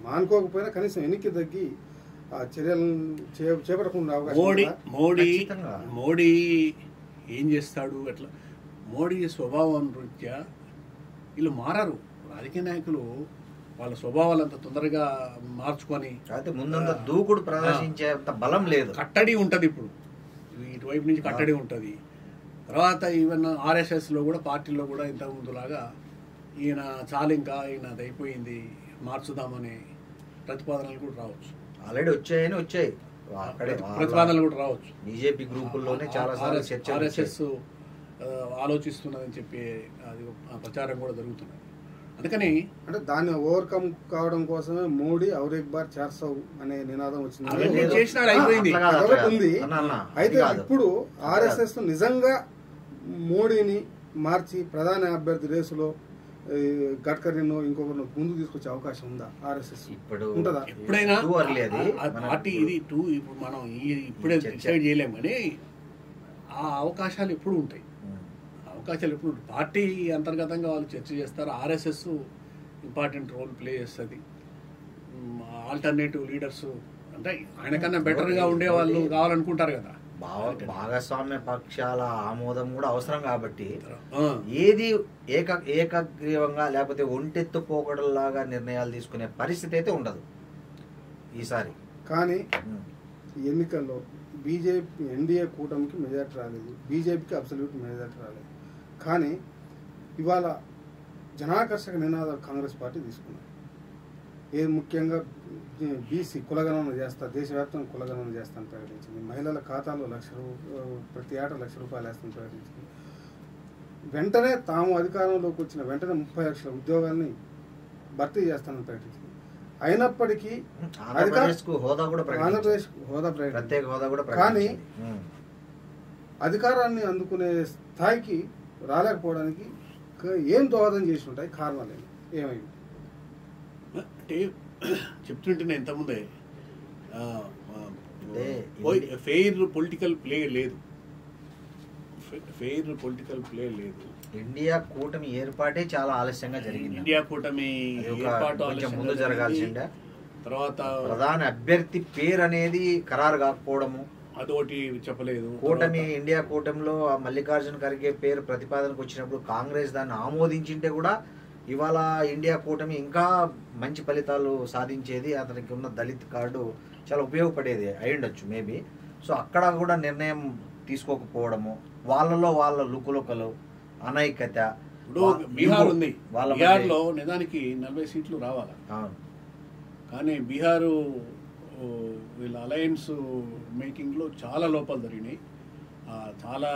మానుకోకపోయినా కనీసం వెనక్కి తగ్గి ఆ చర్యలను చేపట్టకుండా అవకాశం. మోడీ ఏం చేస్తాడు అట్లా? మోడీ స్వభావం రీత్యా వీళ్ళు మారరు. రాజకీయ నాయకులు వాళ్ళ స్వభావాలంత తొందరగా మార్చుకొని ముందంత దూకుడు ప్రదర్శించేంత బలం లేదు. కట్టడి ఉంటది, ఇప్పుడు ఇటువైపు నుంచి కట్టడి ఉంటది. తర్వాత ఈవెన్ ఆర్ఎస్ఎస్ లో కూడా, పార్టీలో కూడా ఇంతకు ముందులాగా ఈయన చాలింకా ఈయన అది అయిపోయింది మార్చుదామనే ప్రతిపాదనలు కూడా రావచ్చు. ఆల్రెడీ వచ్చాయి ప్రతిపాదనలు కూడా రావచ్చు. బీజేపీ గ్రూపుల్లోనే చాలా ఆర్ఎస్ఎస్ ఆలోచిస్తున్నదని చెప్పి అది ప్రచారం కూడా జరుగుతున్నది. అందుకని అంటే దాన్ని ఓవర్కమ్ కావడం కోసమే మోడీ ఔర్ ఎక్ బార్ 400 అనే నినాదం వచ్చింది, చేసినాడు, అయిపోయింది. అయితే ఇప్పుడు ఆర్ఎస్ఎస్ నిజంగా మోడీని మార్చి ప్రధాని అభ్యర్థి రేసులో గడ్కరీనో ఇంకొకరినో ముందు తీసుకొచ్చే అవకాశం ఉందా ఆర్ఎస్ఎస్? ఇప్పుడు ఎప్పుడైనా పార్టీ ఇది ఇప్పుడు మనం ఇప్పుడే డిసైడ్ చేయలేము, కానీ ఆ అవకాశాలు ఎప్పుడు ఉంటాయి. పార్టీ అంతర్గతంగా వాళ్ళు చర్చ చేస్తారు. ఆర్ఎస్ఎస్ ఇంపార్టెంట్ రోల్ ప్లే చేస్తుంది. ఆల్టర్నేటివ్ లీడర్స్ అంటే ఆయన కన్నా బెటర్ గా ఉండే వాళ్ళు కావాలనుకుంటారు కదా. భాగస్వామ్య పక్షాల ఆమోదం కూడా అవసరం కాబట్టి ఏది ఏకగ్రీవంగా లేకపోతే ఒంటెత్తు పోకడలాగా నిర్ణయాలు తీసుకునే పరిస్థితి అయితే ఉండదు ఈసారి. కానీ ఎన్నికల్లో బీజేపీ ఎన్డీఏ కూటమికి మెజార్టీ రాలేదు, బీజేపీకి అబ్సల్యూట్ మెజార్టీ రాలేదు. కానీ ఇవాళ జనాకర్షక నినాదాలు కాంగ్రెస్ పార్టీ తీసుకున్నారు. ఏది ముఖ్యంగా బీసీ కులగణన చేస్తా, దేశవ్యాప్తంగా కులగణన చేస్తాను ప్రకటించింది. మహిళల ఖాతాలో ప్రతి ఏటా ₹1,00,000 వేస్తాను ప్రకటించింది. వెంటనే తాము అధికారంలోకి వచ్చిన వెంటనే 30 లక్షల ఉద్యోగాల్ని భర్తీ చేస్తానని ప్రకటించింది. అయినప్పటికీ ఆంధ్రప్రదేశ్ హోదా కానీ అధికారాన్ని అందుకునే స్థాయికి రాలేకపోవడానికి ఏం దోహదం చేసి ఉంటాయి, కారణాలు ఏమైంది అంటే చెప్తుంటే ఇంతకుముందే ఫెయిర్ పొలిటికల్ ప్లే లేదు. ఇండియా కూటమి ఏర్పాటే చాలా ఆలస్యంగా జరిగింది. ఇండియా కూటమి ముందు జరగాల్సిందే. తర్వాత ప్రధాన అభ్యర్థి పేరు అనేది ఖరారు కాకపోవడము అదొకటి చెప్పలేదు. కూటమి ఇండియా కూటమిలో మల్లికార్జున ఖర్గే పేరు ప్రతిపాదనకు వచ్చినప్పుడు కాంగ్రెస్ దాన్ని ఆమోదించింటే కూడా ఇవాళ ఇండియా కూటమి ఇంకా మంచి ఫలితాలు సాధించేది. అతనికి ఉన్న దళిత్ కార్డు చాలా ఉపయోగపడేది అయ్యుండొచ్చు మేబీ. సో అక్కడ కూడా నిర్ణయం తీసుకోకపోవడము, వాళ్ళలో వాళ్ళ లుకులుకలు, అనైక్యత. బీహార్ ఉంది, బీహార్లో నిజానికి 40 సీట్లు రావాలి. కానీ బీహారు వీళ్ళ అలయన్స్ మేకింగ్లో చాలా లోపాలు జరిగినాయి. చాలా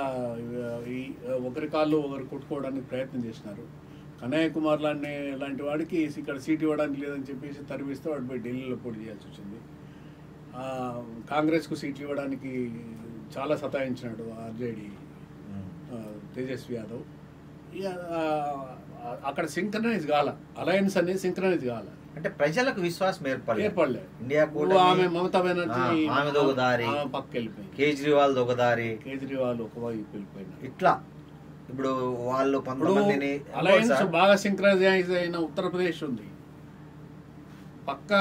ఒకరి కాళ్ళు ఒకరు కొట్టుకోవడానికి ప్రయత్నం చేసినారు. కన్నయ్య కుమార్ లాంటి వాడికి ఇక్కడ సీట్ ఇవ్వడానికి లేదని చెప్పేసి తరిమిస్తే వాడు పోయి ఢిల్లీలో పోటీ చేయాల్సి వచ్చింది. కాంగ్రెస్కు సీట్లు ఇవ్వడానికి చాలా సతాయించినాడు ఆర్జేడీ తేజస్వి యాదవ్. అక్కడ సింక్రనైజ్ కాల, అలయన్స్ అనేది సింక్రనైజ్ కాల. అంటే ప్రజలకు విశ్వాసం ఏర్పడలేదు. ఇండియా ఆమె మమతా బెనర్జీ పక్క వెళ్ళిపోయింది, కేజ్రీవాల్ ఒక దారి, కేజ్రీవాల్ ఒక వైపు వెళ్ళిపోయింది. ఇట్లా ఇప్పుడు వాళ్ళు కొంతమందిని అలయన్స్ బాగా సింక్రనైజ్ అయిన ఉత్తరప్రదేశ్ ఉంది. పక్క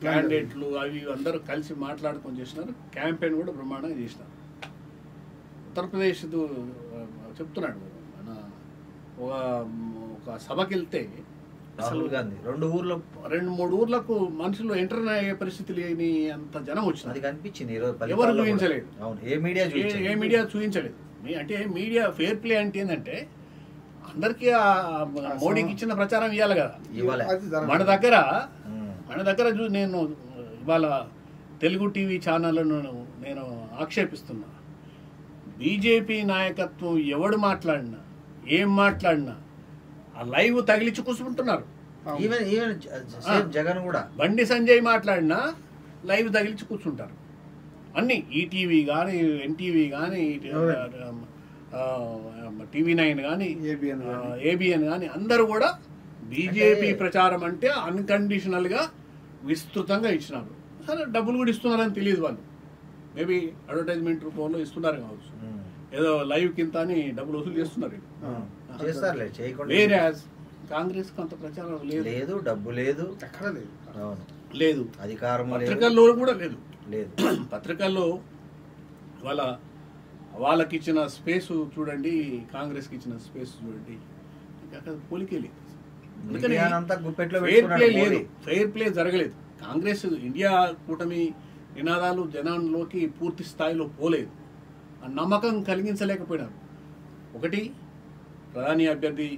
క్యాండిడేట్లు అవి అందరూ కలిసి మాట్లాడుకొని చేసినారు. క్యాంపెయిన్ కూడా బ్రహ్మాండంగా చేసినారు. ఉత్తరప్రదేశ్ చెప్తున్నాడు మన ఒక సభకి వెళ్తే రాహుల్ గాంధీ 2-3 ఊర్లకు మనుషులు ఎంటర్ అయ్యే పరిస్థితి లేని అంత జనం వచ్చింది. అది కనిపించింది. ఎవరు చూపించలేదు, ఏ మీడియా చూపించలేదు. అంటే మీడియా ఫేర్ ప్లే అంటే ఏంటంటే అందరికీ మోడీకి ఇచ్చిన ప్రచారం ఇవ్వాలి కదా. మన దగ్గర నేను ఇవాళ తెలుగు టీవీ ఛానళ్లను నేను ఆక్షేపిస్తున్నా. బీజేపీ నాయకత్వం ఎవడు మాట్లాడినా ఏం మాట్లాడినా ఆ లైవ్ తగిలించి కూర్చుంటున్నారు. జగన్ కూడా బండి సంజయ్ మాట్లాడినా లైవ్ తగిలించి కూర్చుంటారు. అన్ని ఈటీవీ కానీ, ఎన్టీవీ కానీ, TV9 కానీ, ఏబిఎన్ కానీ అందరూ కూడా బీజేపీ ప్రచారం అంటే అన్కండిషనల్గా విస్తృతంగా ఇచ్చినారు. సరే డబ్బులు కూడా ఇస్తున్నారని తెలియదు వాళ్ళు. మేబీ అడ్వర్టైజ్మెంట్ రూపంలో ఇస్తున్నారు కావచ్చు, ఏదో లైవ్ కింద అని డబ్బులు వసూలు చేస్తున్నారు. వేరే కాంగ్రెస్ కొంత ప్రచారం లేదు, డబ్బు లేదు, ఎక్కడ లేదు, అధికారం పత్రికల్లో కూడా లేదు. పత్రికల్లో వాళ్ళకి ఇచ్చిన స్పేస్ చూడండి, కాంగ్రెస్కి ఇచ్చిన స్పేస్ చూడండి, అక్కడ పోలికే లేదు. ఫెయిర్ ప్లే జరగలేదు. కాంగ్రెస్ ఇండియా కూటమి నినాదాలు జనంలోకి పూర్తి స్థాయిలో పోలేదు. ఆ నమ్మకం కలిగించలేకపోయినారు. ఒకటి, ప్రధాని అభ్యర్థి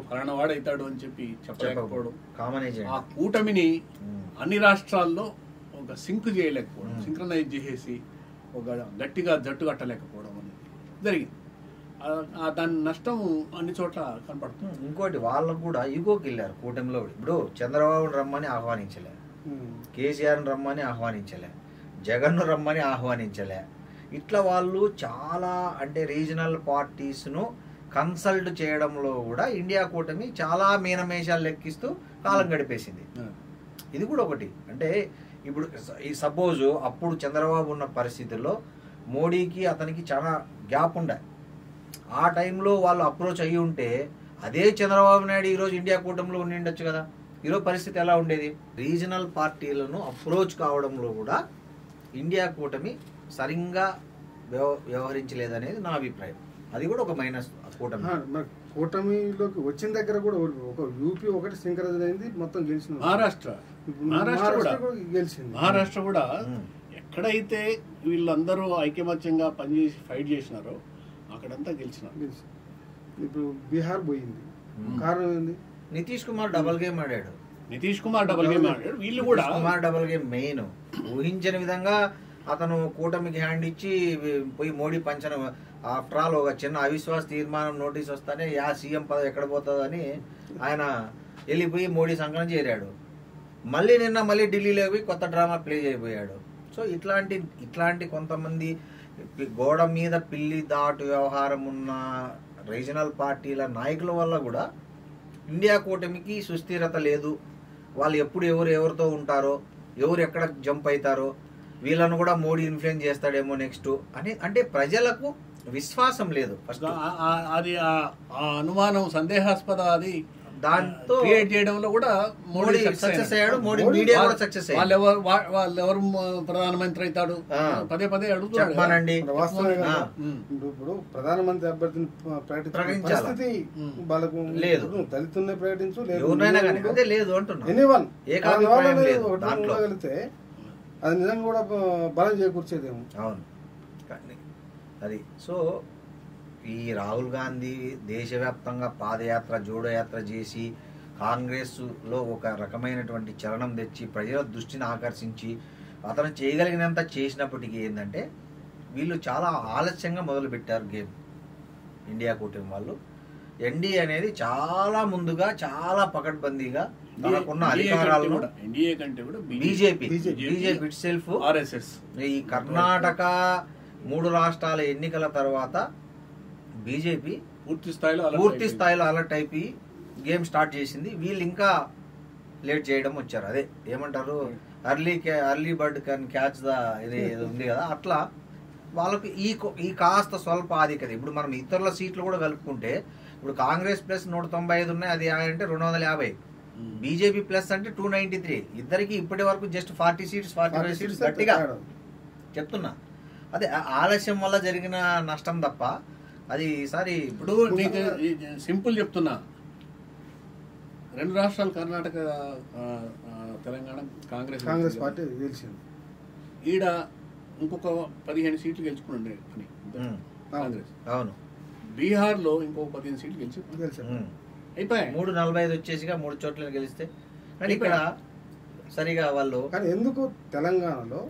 ఫలానావాడు అవుతాడు అని చెప్పి చెప్పలేకపోవడం, ఆ కూటమిని అన్ని రాష్ట్రాల్లో ఒక సింక్ చేయలేకపోవడం, సింక్రనైజ్ చేసేసి ఒక గట్టిగా జట్టు కట్టలేకపోవడం అనేది జరిగింది. దాని నష్టం అన్ని చోట్ల కనపడుతుంది. ఇంకోటి వాళ్ళకు కూడా ఈగోకి వెళ్ళారు కూటమిలో. ఇప్పుడు చంద్రబాబు రమ్మని ఆహ్వానించలే, కేసీఆర్ని రమ్మని ఆహ్వానించలే, జగన్ను రమ్మని ఆహ్వానించలే. ఇట్లా వాళ్ళు చాలా అంటే రీజనల్ పార్టీస్ను కన్సల్ట్ చేయడంలో కూడా ఇండియా కూటమి చాలా మీనమేషాలు లెక్కిస్తూ కాలం గడిపేసింది. ఇది కూడా ఒకటి. అంటే ఇప్పుడు ఈ సపోజ్ అప్పుడు చంద్రబాబు ఉన్న పరిస్థితుల్లో మోడీకి అతనికి చాలా గ్యాప్ ఉండే. ఆ టైంలో వాళ్ళు అప్రోచ్ అయ్యి ఉంటే అదే చంద్రబాబు నాయుడు ఈరోజు ఇండియా కూటమిలో ఉండి ఉండొచ్చు కదా. ఈరోజు పరిస్థితి ఎలా ఉండేది? రీజనల్ పార్టీలను అప్రోచ్ కావడంలో కూడా ఇండియా కూటమి సరిగ్గా వ్యవహరించలేదనేది నా అభిప్రాయం. అది కూడా ఒక మైనస్. కూటమిలోకి వచ్చిన దగ్గర కూడా ఒక యూపీ ఒకటి సింక్రనైజ్ అయింది, మొత్తం గెలిచింది. మహారాష్ట్ర కూడా ఎక్కడైతే వీళ్ళందరూ ఐకమత్యంగా పనిచేసి ఫైట్ చేసినారో అక్కడంతా గెలిచినారు. ఇప్పుడు బీహార్ పోయింది. కారణం ఏంది? నితీష్ కుమార్ డబల్ గేమ్ ఆడాడు. వీళ్ళు కూడా డబల్ గేమ్ మెయిన్. ఊహించని విధంగా అతను కూటమికి హ్యాండ్ ఇచ్చి పోయి మోడీ పంచన ఆఫ్టర్ ఆల్ ఒక చిన్న అవిశ్వాస తీర్మానం నోటీస్ వస్తానే సీఎం పదవి ఎక్కడ పోతుందని ఆయన వెళ్ళిపోయి మోడీ సంఘం చేరాడు. మళ్ళీ ఢిల్లీలో పోయి కొత్త డ్రామా ప్లే చేయబోయాడు. సో ఇట్లాంటి కొంతమంది గోడ మీద పిల్లి దాటు వ్యవహారం ఉన్న రీజనల్ పార్టీల నాయకుల వల్ల కూడా ఇండియా కూటమికి సుస్థిరత లేదు. వాళ్ళు ఎప్పుడు ఎవరితో ఉంటారో, ఎవరు ఎక్కడ జంప్ అవుతారో, వీళ్ళను కూడా మోడీ ఇన్ఫ్లుయెన్స్ చేస్తాడేమో నెక్స్ట్ అని, అంటే ప్రజలకు విశ్వాసం లేదు. ఫస్ట్ అది అనుమానం, సందేహాస్పద అది దాంతో క్రియేట్ చేయడంలో కూడా మోడీ సక్సెస్ అయ్యాడు. మోడీ మీడియా కూడా సక్సెస్ అయ్యాడు. వాళ్ళు ఎవరు ప్రధానమంత్రి అవుతాడు పదే అడుగుతున్నానండి. ఇప్పుడు ప్రధానమంత్రి అభ్యర్థిని ప్రకటించాలి లేదు, దళితుల్ని ప్రకటించు లేదు అంటున్నా. కలిగితే అది నిజంగా కూడా బలం చేకూర్చేదేమో. అవును, అది. సో ఈ రాహుల్ గాంధీ దేశవ్యాప్తంగా పాదయాత్ర, జోడో యాత్ర చేసి కాంగ్రెస్లో ఒక రకమైనటువంటి చలనం తెచ్చి ప్రజల దృష్టిని ఆకర్షించి అతను చేయగలిగినంత చేసినప్పటికీ ఏంటంటే వీళ్ళు చాలా ఆలస్యంగా మొదలుపెట్టారు గేమ్. ఇండియా కూటమి వాళ్ళు ఎన్డీఏ అనేది చాలా ముందుగా, చాలా పకడ్బందీగా తనకున్న అధికారాలను బీజేపీ ఇట్ సెల్ఫ్ ఈ కర్ణాటక 3 రాష్ట్రాల ఎన్నికల తర్వాత బీజేపీ పూర్తి స్థాయిలో అలర్ట్ అయిపోయి గేమ్ స్టార్ట్ చేసింది. వీళ్ళు ఇంకా లేట్ చేయడం వచ్చారు. అదే ఏమంటారు, early bird can catch the ఇది ఉంది కదా, అట్లా వాళ్ళకి ఈ కాస్త స్వల్ప ఆధిక్యత. ఇప్పుడు మనం ఇతరుల సీట్లు కూడా కలుపుకుంటే ఇప్పుడు కాంగ్రెస్ ప్లస్ 195 ఉన్నాయి, అది అంటే 250. బీజేపీ ప్లస్ అంటే 293. ఇద్దరికి ఇప్పటి వరకు జస్ట్ 40 సీట్స్ 45 సీట్స్ గట్టిగా చెప్తున్నా. అదే ఆలస్యం వల్ల జరిగిన నష్టం తప్ప అది ఈసారి. ఇప్పుడు నీకు సింపుల్ చెప్తున్నా, 2 రాష్ట్రాలు కర్ణాటక, తెలంగాణ కాంగ్రెస్ పార్టీ గెలిచింది. ఈడ ఇంకొక 15 సీట్లు గెలుచుకుని కాంగ్రెస్. అవును, బీహార్ లో ఇంకొక 15 సీట్లు గెలిచారు, అయిపోయాయి. 345 వచ్చేసిగా 3 చోట్ల గెలిస్తే. కానీ ఇక్కడ సరిగా వాళ్ళు. కానీ ఎందుకు తెలంగాణలో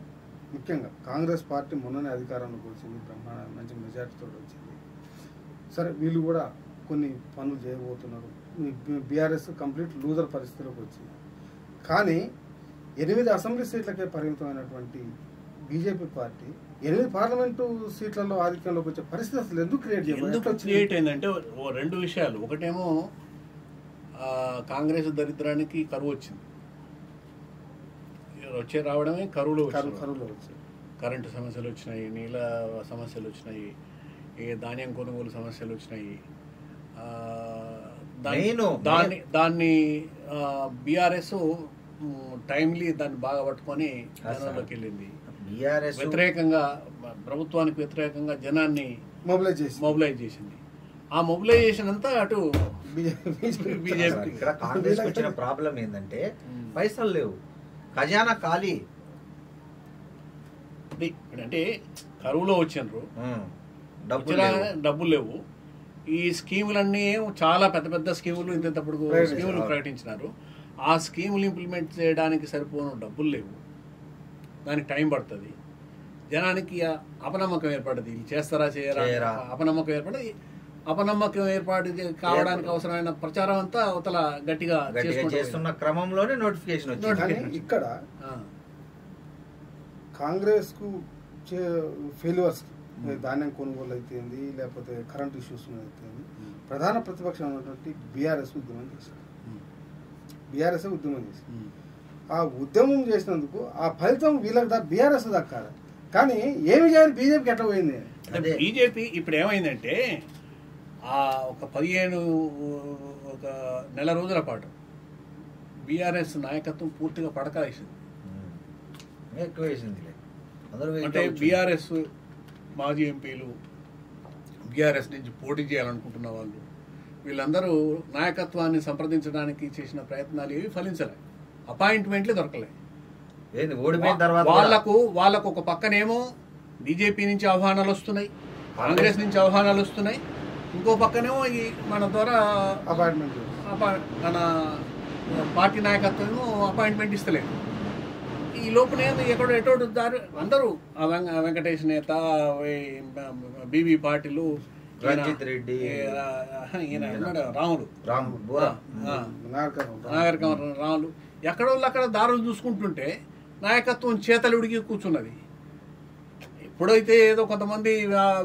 ముఖ్యంగా కాంగ్రెస్ పార్టీ మొన్ననే అధికారంలోకి వచ్చింది, మంచి మెజార్టీతో వచ్చింది. సరే, వీళ్ళు కూడా కొన్ని పనులు చేయబోతున్నారు. బీఆర్ఎస్ కంప్లీట్ లూజర్ పరిస్థితిలోకి వచ్చింది. కానీ 8 అసెంబ్లీ సీట్లకే పరిమితమైనటువంటి బీజేపీ పార్టీ 8 పార్లమెంటు సీట్లలో ఆధిక్యంలోకి వచ్చే పరిస్థితి అసలు ఎందుకు క్రియేట్ అయిందంటే 2 విషయాలు. ఒకటేమో కాంగ్రెస్ దరిద్రానికి కరువు వచ్చింది, రావడమే కరువులో వచ్చింది. కరెంటు సమస్యలు వచ్చినాయి, నీళ్ళ సమస్యలు వచ్చినాయి, ధాన్యం కొనుగోలు సమస్యలు వచ్చినాయి. దాన్ని బీఆర్ఎస్ టైమ్లీ దాన్ని బాగా పట్టుకొని జనంలోకి వెళ్ళింది. వ్యతిరేకంగా, ప్రభుత్వానికి వ్యతిరేకంగా జనాన్ని మొబిలైజ్ చేసింది. ఆ మొబిలైజేషన్ అంతా అటు బీజేపీ. ఇక్కడ కాంగ్రెస్ వచ్చిన ప్రాబ్లం ఏంటంటే పైసలు లేవు, ఖజానా ఖాళీ. అంటే కరువులో వచ్చిండ్రు, డబ్బులు లేవు. ఈ స్కీములన్నీ చాలా పెద్ద పెద్ద స్కీములు, ఇంతప్పుడు స్కీములు ప్రకటించినారు. ఆ స్కీములు ఇంప్లిమెంట్ చేయడానికి సరిపోను డబ్బులు లేవు, దానికి టైం పడుతుంది. జనానికి అపనమ్మకం ఏర్పడుతుంది, చేస్తారా చేయరా అపనమ్మకం ఏర్పడి, అపనమ్మకం ఏర్పాటు కావడానికి అవసరమైన ప్రచారం అంతా అవతల గట్టిగా చేస్తున్న క్రమంలోనే నోటిఫికేషన్ వచ్చింది. ఇక్కడ కాంగ్రెస్ కు ఫెయిల్యూర్స్, ధాన్యం కొనుగోలు అయితేంది, లేకపోతే కరెంట్ ఇష్యూస్ అయితేంది, ప్రధాన ప్రతిపక్షం ఉన్నటువంటి బీఆర్ఎస్ ఉద్యమం చేశారు. బీఆర్ఎస్ ఉద్యమం చేసింది. ఆ ఉద్యమం చేసినందుకు ఆ ఫలితం వీళ్ళకి బీఆర్ఎస్ దక్కాలి. కానీ ఏమి చేయాలి, బీజేపీకి ఎట్లా పోయింది? బీజేపీ ఇప్పుడు ఏమైందంటే ఒక 15 నెల రోజుల పాటు బీఆర్ఎస్ నాయకత్వం పూర్తిగా పడక వేసింది. అంటే బీఆర్ఎస్ మాజీ ఎంపీలు, బీఆర్ఎస్ నుంచి పోటీ చేయాలనుకుంటున్న వాళ్ళు, వీళ్ళందరూ నాయకత్వాన్ని సంప్రదించడానికి చేసిన ప్రయత్నాలు ఏవి ఫలించలే, అపాయింట్మెంట్లే దొరకలే. వాళ్ళకు ఒక పక్కనేమో బీజేపీ నుంచి ఆహ్వానాలు వస్తున్నాయి, కాంగ్రెస్ నుంచి ఆహ్వానాలు వస్తున్నాయి, ఇంకో పక్కనేమో ఈ మన ద్వారా మన పార్టీ నాయకత్వం అపాయింట్మెంట్ ఇస్తలేదు. ఈ లోపల ఎక్కడో ఎటో అందరూ వెంకటేష్ నేత, బీబీ పాటిలు, రంజిత్ రెడ్డి, రాములు, రాములు ఎక్కడో అక్కడ దారులు చూసుకుంటుంటే నాయకత్వం చేతలుడికి కూర్చున్నది. ఎప్పుడైతే ఏదో కొంతమంది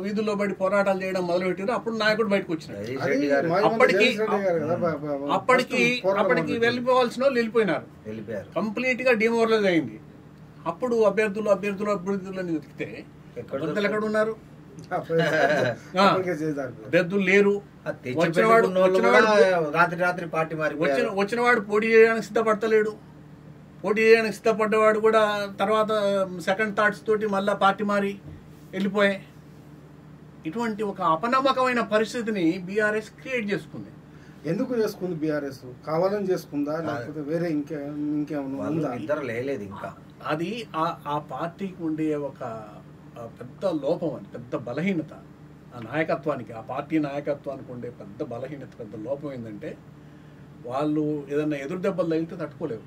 వీధుల్లో బయట పోరాటాలు చేయడం మొదలుపెట్టారు అప్పుడు నాయకుడు బయటకు వచ్చినాడు. అప్పటికి వెళ్ళిపోవాల్సిన వాళ్ళు వెళ్ళిపోయినారు, కంప్లీట్ గా డిమోరలైజ్ అయింది. అప్పుడు అభ్యర్థులు అని వెతికితే ఎక్కడ ఉన్నారు? అభ్యర్థులు లేరు. వచ్చినవాడు పోటీ చేయడానికి సిద్ధపడతలేడు. పోటీ చేయడానికి సిద్ధపడ్డవాడు కూడా తర్వాత సెకండ్ థాట్స్ తోటి మళ్ళా పార్టీ మారి వెళ్ళిపోయాయి. ఇటువంటి ఒక అపనమ్మకమైన పరిస్థితిని బీఆర్ఎస్ క్రియేట్ చేసుకుంది. ఎందుకు చేసుకుంది బీఆర్ఎస్? కావాలని చేసుకుందా లేకపోతే వేరే ఇంకేమన్నా ఇద్దరు లేదు? ఇంకా అది ఆ పార్టీకి ఉండే ఒక పెద్ద లోపం, అని పెద్ద బలహీనత. ఆ నాయకత్వానికి, ఆ పార్టీ నాయకత్వానికి ఉండే పెద్ద బలహీనత, పెద్ద లోపం ఏంటంటే వాళ్ళు ఏదన్నా ఎదురు దెబ్బలు తగిలితే తట్టుకోలేవు.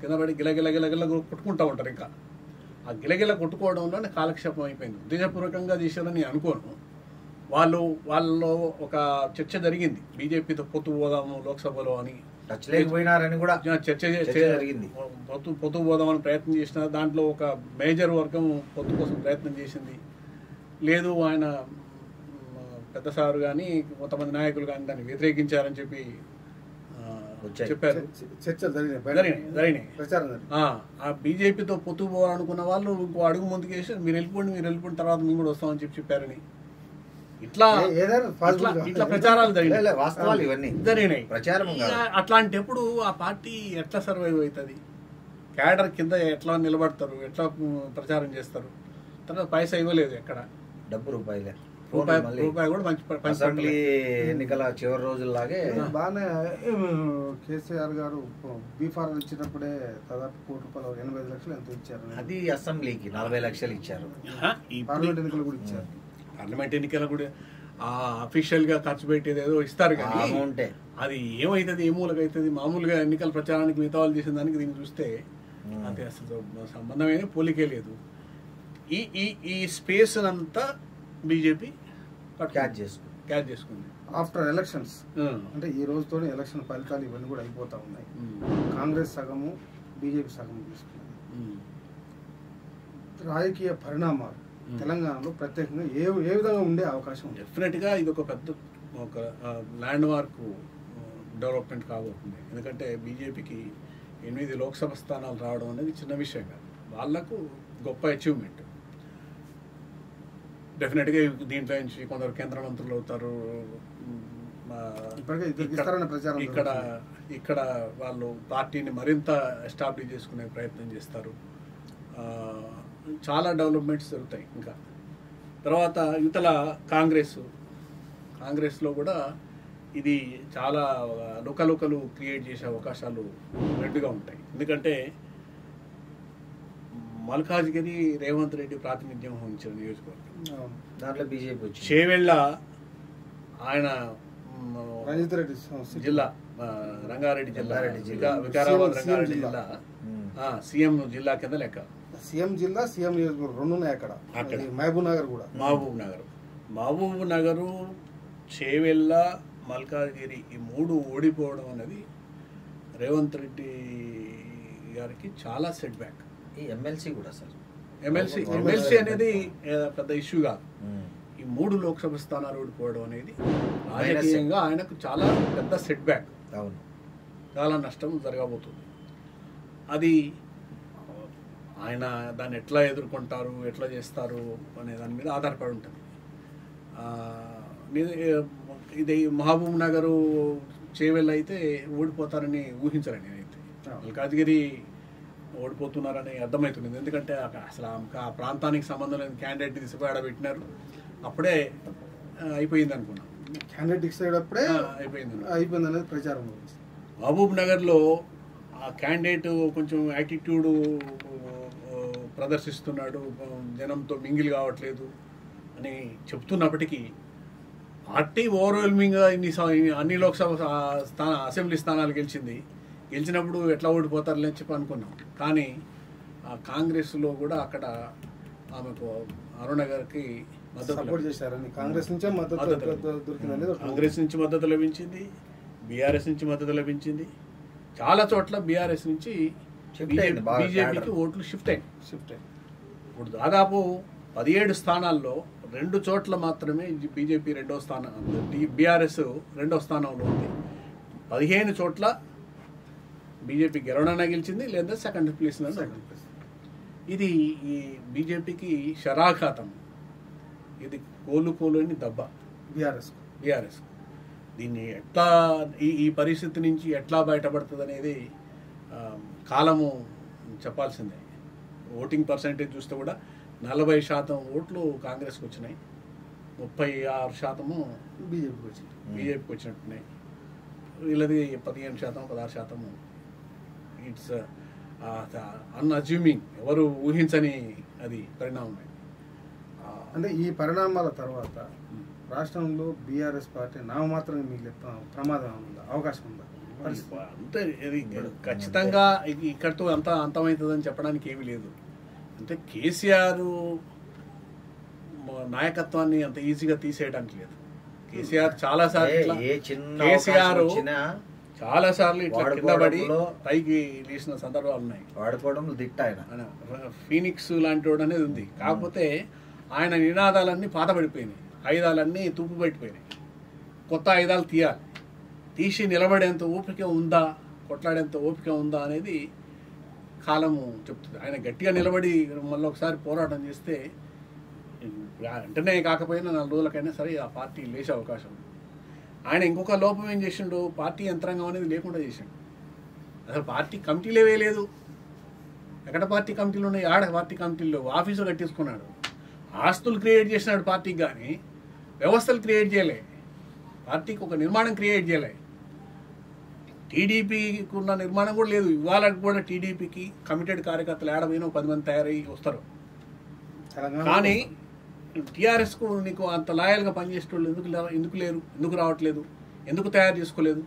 కింద పడి గిలగిల కొట్టుకుంటూ ఉంటారు. ఇంకా ఆ గిలగిల కొట్టుకోవడంలోనే కాలక్షేపం అయిపోయింది. ఉద్దేశపూర్వకంగా చేశారని నేను అనుకోను. వాళ్ళలో ఒక చర్చ జరిగింది, బీజేపీతో పొత్తు పోదాము లోక్సభలో అని కూడా చర్చ జరిగింది. పొత్తు పోదామని ప్రయత్నం చేసిన దాంట్లో ఒక మేజర్ వర్గం పొత్తు కోసం ప్రయత్నం చేసింది. లేదు, ఆయన పెద్ద సారు కానీ కొంతమంది నాయకులు కానీ దాన్ని వ్యతిరేకించారని చెప్పి చెప్పారు. జరిగినాయి. ఆ బీజేపీతో పొత్తు పోవాలనుకున్న వాళ్ళు ఇంకో అడుగు ముందుకేసి మీరు వెళ్ళిపోండి తర్వాత మేము కూడా వస్తామని చెప్పారని ఇట్లా ప్రచారాలు జరిగినాయి. అట్లాంటప్పుడు ఆ పార్టీ ఎట్లా సర్వైవ్ అవుతుంది? క్యాడర్ కింద ఎట్లా నిలబడతారు? ఎట్లా ప్రచారం చేస్తారు? తర్వాత పైసా ఇవ్వలేదు, ఎక్కడ డబ్బు రూపాయి కూడా మంచి ఎన్నికల చివరి రోజుల్లాగే బాగానే కేసీఆర్ గారు బీఫారం ఇచ్చినప్పుడే దాదాపు ₹1,00,00,000 85 లక్షలు ఎంత ఇచ్చారు. అది అసెంబ్లీకి 40 లక్షలు ఇచ్చారు. పార్లమెంట్ ఎన్నికలు కూడా ఇచ్చారు. పార్లమెంట్ ఎన్నికలు కూడా అఫీషియల్ గా ఖర్చు పెట్టేది ఏదో ఇస్తారు కానీ అది ఏమవుతుంది, ఏ మూలకైతుంది? మామూలుగా ఎన్నికల ప్రచారానికి మిగతా వాళ్ళు చేసిన దానికి దీన్ని చూస్తే అది అసలు సంబంధమైన పోలికే లేదు. ఈ స్పేస్ అంతా బీజేపీ క్యాచ్ చేసుకుంది. ఆఫ్టర్ ఎలక్షన్స్ అంటే ఈ రోజుతోనే ఎలక్షన్ ఫలితాలు ఇవన్నీ కూడా అయిపోతా ఉన్నాయి. కాంగ్రెస్ సగము, బీజేపీ సగము తీసుకున్నది. రాజకీయ పరిణామాలు తెలంగాణలో ప్రత్యేకంగా ఏ విధంగా ఉండే అవకాశం ఉంది? డెఫినెట్ గా ఇది ఒక ల్యాండ్ మార్క్ డెవలప్మెంట్ కాబోతుంది. ఎందుకంటే బీజేపీకి 8 లోక్సభ స్థానాలు రావడం అనేది చిన్న విషయం కాదు, వాళ్లకు గొప్ప అచీవ్మెంట్. డెఫినెట్గా దీంట్లో నుంచి కొందరు కేంద్ర మంత్రులు అవుతారు. ఇక్కడ వాళ్ళు పార్టీని మరింత ఎస్టాబ్లిష్ చేసుకునే ప్రయత్నం చేస్తారు. చాలా డెవలప్మెంట్స్ జరుగుతాయి. ఇంకా తర్వాత యువతల కాంగ్రెస్లో కూడా ఇది చాలా లోకలు క్రియేట్ చేసే అవకాశాలు రెండుగా ఉంటాయి. ఎందుకంటే మల్కాజ్గిరి రేవంత్ రెడ్డి ప్రాతినిధ్యం వహించిన నియోజకవర్గం, దాంట్లో బీజేపీ చేవెళ్ళ ఆయన జిల్లా రంగారెడ్డి జిల్లా, వికారాబాద్ రంగారెడ్డి జిల్లా సీఎం జిల్లా కింద లెక్క. సీఎం జిల్లా, సీఎం నియోజకవర్గం రెండు ఉన్నాయి అక్కడ. మహబూబ్ నగర్ కూడా, మహబూబ్ నగరు, చేవెళ్ళ, మల్కాజ్గిరి ఈ 3 ఓడిపోవడం అనేది రేవంత్ రెడ్డి గారికి చాలా సెట్ బ్యాక్. ఎమ్మెల్సీ కూడా సార్, ఎమ్మెల్సీ అనేది పెద్ద ఇష్యూ కాదు. ఈ 3 లోక్సభ స్థానాలు ఓడిపోవడం అనేది రాజకీయంగా ఆయనకు చాలా పెద్ద సెట్ బ్యాక్, చాలా నష్టం జరగబోతుంది. అది ఆయన దాన్ని ఎట్లా ఎదుర్కొంటారు, ఎట్లా చేస్తారు అనే దాని మీద ఆధారపడి ఉంటుంది. ఇది మహబూబ్ నగరు, చేవెళ్ళ అయితే ఓడిపోతారని ఊహించలేను నేనైతే. మల్కాజ్గిరి ఓడిపోతున్నారని అర్థమవుతుంది. ఎందుకంటే అసలు ఆ ప్రాంతానికి సంబంధం లేని క్యాండిడేట్ తీసుకుపోయి ఆడ పెట్టినారు, అప్పుడే అయిపోయింది అనుకున్నాం. క్యాండిడేట్ డిసైడ్ అప్పుడే అయిపోయింది అనేది ప్రచారం. మహబూబ్ నగర్లో ఆ క్యాండిడేట్ కొంచెం యాటిట్యూడ్ ప్రదర్శిస్తున్నాడు, జనంతో మింగిల్ కావట్లేదు అని చెప్తున్నప్పటికీ పార్టీ ఓవర్వెల్మింగ్గా అన్ని లోక్సభ అసెంబ్లీ స్థానాలు గెలిచినప్పుడు ఎట్లా ఓడిపోతారులే అని చెప్పి అనుకున్నాం. కానీ కాంగ్రెస్లో కూడా అక్కడ ఆమెకు అరుణ గారికి సపోర్ట్ చేశారని కాంగ్రెస్ నుంచే మద్దతు దొరికింది. కాంగ్రెస్ నుంచి మద్దతు లభించింది, బీఆర్ఎస్ నుంచి మద్దతు లభించింది. చాలా చోట్ల బీఆర్ఎస్ నుంచి బీజేపీకి ఓట్లు షిఫ్ట్ అయ్యాయి. ఇప్పుడు దాదాపు 17 స్థానాల్లో 2 చోట్ల మాత్రమే బీజేపీ రెండో స్థానం, బీఆర్ఎస్ రెండో స్థానంలో ఉంది. 15 చోట్ల బీజేపీ గెలవడన్నా గెలిచింది, లేదా సెకండ్ ప్లేస్. ఇది ఈ బీజేపీకి శరాఘాతం, ఇది కోలుకోలేని దెబ్బ బీఆర్ఎస్. దీన్ని ఎట్లా ఈ పరిస్థితి నుంచి ఎట్లా బయటపడుతుంది అనేది కాలము చెప్పాల్సిందే. ఓటింగ్ పర్సెంటేజ్ చూస్తే కూడా 40% ఓట్లు కాంగ్రెస్కి వచ్చినాయి, 36% బీజేపీకి వచ్చినట్టున్నాయి. వీళ్ళది 15%, 16%. ఇట్స్ అన్అజ్యూమింగ్, ఎవరు ఊహించని అది పరిణామం. అంటే ఈ పరిణామాల తర్వాత రాష్ట్రంలో బీఆర్ఎస్ పార్టీ నామమాత్రంగా మిగిలే ప్రమాదం ఉందా, అవకాశం ఉందా? అంతే, ఇది ఖచ్చితంగా ఇక్కడితో అంతమవుతుందని చెప్పడానికి ఏమీ లేదు. అంటే కేసీఆర్ నాయకత్వాన్ని అంత ఈజీగా తీసేయడానికి లేదు. కేసీఆర్ చాలా సార్లు ఇట్లా కింద పడి పైకి లేచిన సందర్భాలు ఉన్నాయి. వాడుకోవడం దిట్ట ఆయన, ఫీనిక్స్ లాంటి వాడు అనేది ఉంది. కాకపోతే ఆయన నినాదాలన్నీ పాత పడిపోయినాయి, ఆయుధాలన్నీ తుప్పు పట్టిపోయినాయి. కొత్త ఆయుధాలు తీయాలి, తీసి నిలబడేంత ఓపిక ఉందా, కొట్లాడేంత ఓపిక ఉందా అనేది కాలము చెప్తుంది. ఆయన గట్టిగా నిలబడి మళ్ళీ ఒకసారి పోరాటం చేస్తే వెంటనే కాకపోయినా 4 రోజులకైనా సరే ఆ పార్టీ లేచే అవకాశం ఉంది. ఆయన ఇంకొక లోపం ఏం చేసిండు, పార్టీ యంత్రాంగం అనేది లేకుండా చేసిండు. అసలు పార్టీ కమిటీలే వేయలేదు. ఎక్కడ పార్టీ కమిటీలు ఉన్నాయి? ఆడ పార్టీ కమిటీల్లో ఆఫీసులు కట్టేసుకున్నాడు, ఆస్తులు క్రియేట్ చేసినాడు పార్టీకి, కానీ వ్యవస్థలు క్రియేట్ చేయలే, పార్టీకి ఒక నిర్మాణం క్రియేట్ చేయలే. టీడీపీకి ఉన్న నిర్మాణం కూడా లేదు. ఇవాళ కూడా టీడీపీకి కమిటెడ్ కార్యకర్తలు ఏడమైనా 10 మంది తయారయ్యి వస్తారు. కానీ టీఆర్ఎస్కు నీకు అంత లాయల్గా పనిచేసేటోళ్ళు ఎందుకు లేరు, ఎందుకు రావట్లేదు, ఎందుకు తయారు చేసుకోలేదు?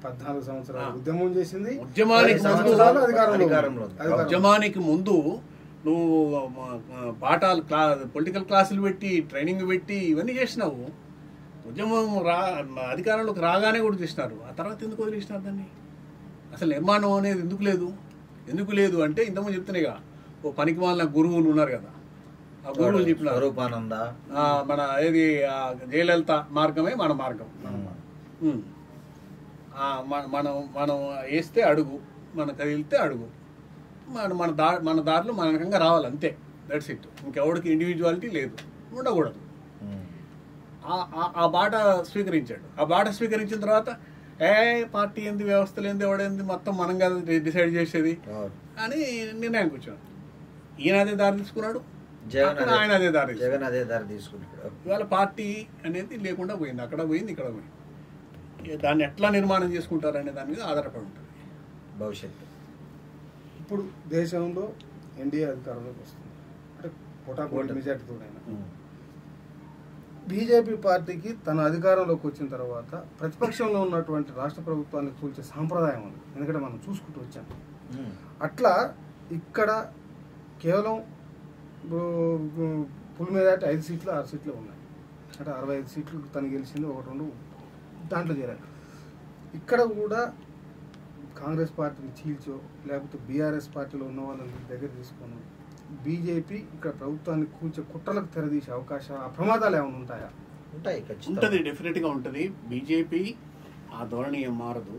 14 సంవత్సరాలు ఉద్యమం చేసింది. ఉద్యమానికి ముందు నువ్వు పాఠాలు పొలిటికల్ క్లాసులు పెట్టి ట్రైనింగ్ పెట్టి ఇవన్నీ చేసినావు. ఉద్యమం అధికారంలోకి రాగానే కూడా చేసినారు. ఆ తర్వాత ఎందుకు వదిలేసినారు దాన్ని? అసలు నిర్మాణం అనేది ఎందుకు లేదు అంటే ఇంతకుముందు చెప్తున్నాయిగా, ఓ పనికి వాళ్ళ గురువులు ఉన్నారు కదా, ఆ గురువులు చెప్పినారు మన ఏది జయలలిత మార్గమే మన మార్గం. మనం వేస్తే అడుగు, మన కదిలితే అడుగు, మన దారిలో మన రకంగా రావాలి, అంతే. That's it. ఇంకెవడికి ఇండివిజువాలిటీ లేదు, ఉండకూడదు. ఆ బాట స్వీకరించాడు. ఆ బాట స్వీకరించిన తర్వాత పార్టీ ఏంది, వ్యవస్థలు ఏంది, ఎవడేంది, మొత్తం మనం కదా డిసైడ్ చేసేది అని నిర్ణయం కూర్చోడు. ఈయన అదే దారి తీసుకున్నాడు, ఆయన అదే దారి తీసుకున్నాడు. ఇవాళ పార్టీ అనేది లేకుండా పోయింది, అక్కడ పోయింది, ఇక్కడ పోయింది. దాన్ని ఎట్లా నిర్మాణం చేసుకుంటారు అనే దాని మీద ఆధారపడి ఉంటుంది భవిష్యత్తు. ఇప్పుడు దేశంలో ఎన్డీఏ అధికారంలోకి వస్తుంది, అంటే కోటాకోటి మెజార్టీతోనైనా. బీజేపీ పార్టీకి తన అధికారంలోకి వచ్చిన తర్వాత ప్రతిపక్షంలో ఉన్నటువంటి రాష్ట్ర ప్రభుత్వాన్ని కూల్చే సాంప్రదాయం ఉంది, ఎందుకంటే మనం చూసుకుంటూ వచ్చాం. అట్లా ఇక్కడ కేవలం పులి మీద 5 సీట్లు 6 సీట్లు ఉన్నాయి, అంటే 65 సీట్లు తను గెలిచింది, 1-2 దాంట్లో చేరారు. ఇక్కడ కూడా కాంగ్రెస్ పార్టీని చీల్చో లేకపోతే బీఆర్ఎస్ పార్టీలో ఉన్న వాళ్ళని దగ్గర తీసుకొని బీజేపీ ఇక్కడ ప్రభుత్వాన్ని కూల్చే కుట్రలకు తెరదీసే అవకాశం, ఆ ప్రమాదాలు ఏమైనా ఉంటాయా? ఉంటుంది, డెఫినెట్గా ఉంటుంది. బీజేపీ ఆ ధోరణి ఏం మారదు.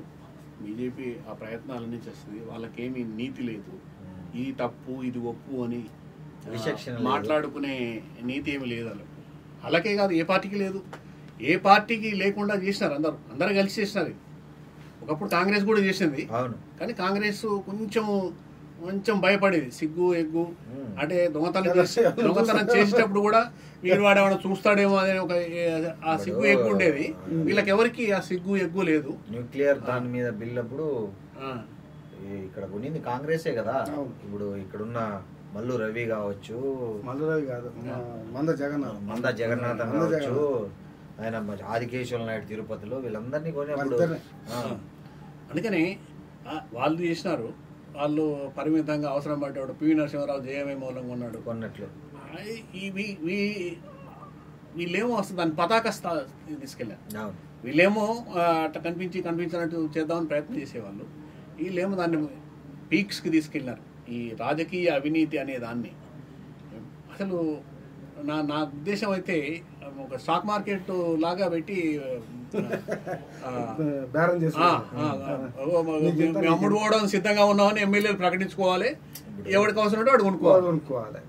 బీజేపీ ఆ ప్రయత్నాలన్నీ చేస్తుంది. వాళ్ళకేమీ నీతి లేదు, ఇది తప్పు ఇది ఒప్పు అని మాట్లాడుకునే నీతి ఏమి లేదు వాళ్ళకి. అలాగే కాదు, ఏ పార్టీకి లేదు. ఏ పార్టీకి లేకుండా చేసినారు, అందరూ కలిసి చేసినారు. ఒకప్పుడు కాంగ్రెస్ కూడా చేసింది, కానీ కాంగ్రెస్ కొంచెం భయపడేది, సిగ్గు ఎగ్గు, అంటే దొంగతనం చేసేటప్పుడు కూడా వీడు వాడేమైనా చూస్తాడేమో అనే ఒక ఆ సిగ్గు ఎగ్గు ఉండేది. వీళ్ళకి ఎవరికి ఆ సిగ్గు ఎగ్గు లేదు. న్యూక్లియర్ దాని మీద బిల్ అప్పుడు ఇక్కడ కొనింది కాంగ్రెసే కదా. ఇప్పుడు ఇక్కడున్న మల్లు రవి కావచ్చు, మంద జగన్నాథ్ కావచ్చు, ఆయన ఆదికేశ్వర నాయుడు తిరుపతిలో, వీళ్ళందరినీ కొనేప్పుడు అందుకని వాళ్ళు చేసినారు. వాళ్ళు పరిమితంగా అవసరం పడ్డాడు. పివి నరసింహారావు జయమే మూలంగా ఉన్నాడు కొన్నట్లు. వీళ్ళేమో అసలు దాని పతాక తీసుకెళ్ళారు. వీళ్ళేమో అట్లా కనిపించినట్టు చేద్దామని ప్రయత్నం చేసేవాళ్ళు. వీళ్ళేమో దాన్ని పీక్స్కి తీసుకెళ్ళినారు. ఈ రాజకీయ అవినీతి అనే దాన్ని అసలు నా ఉద్దేశం అయితే ఒక స్టాక్ మార్కెట్ లాగా పెట్టి అమ్ముడు పోవడం సిద్ధంగా ఉన్నామని ఎమ్మెల్యేలు ప్రకటించుకోవాలి. ఎవరికి అవసరం ఉంటే వాడు కొనుక్కోవాలి.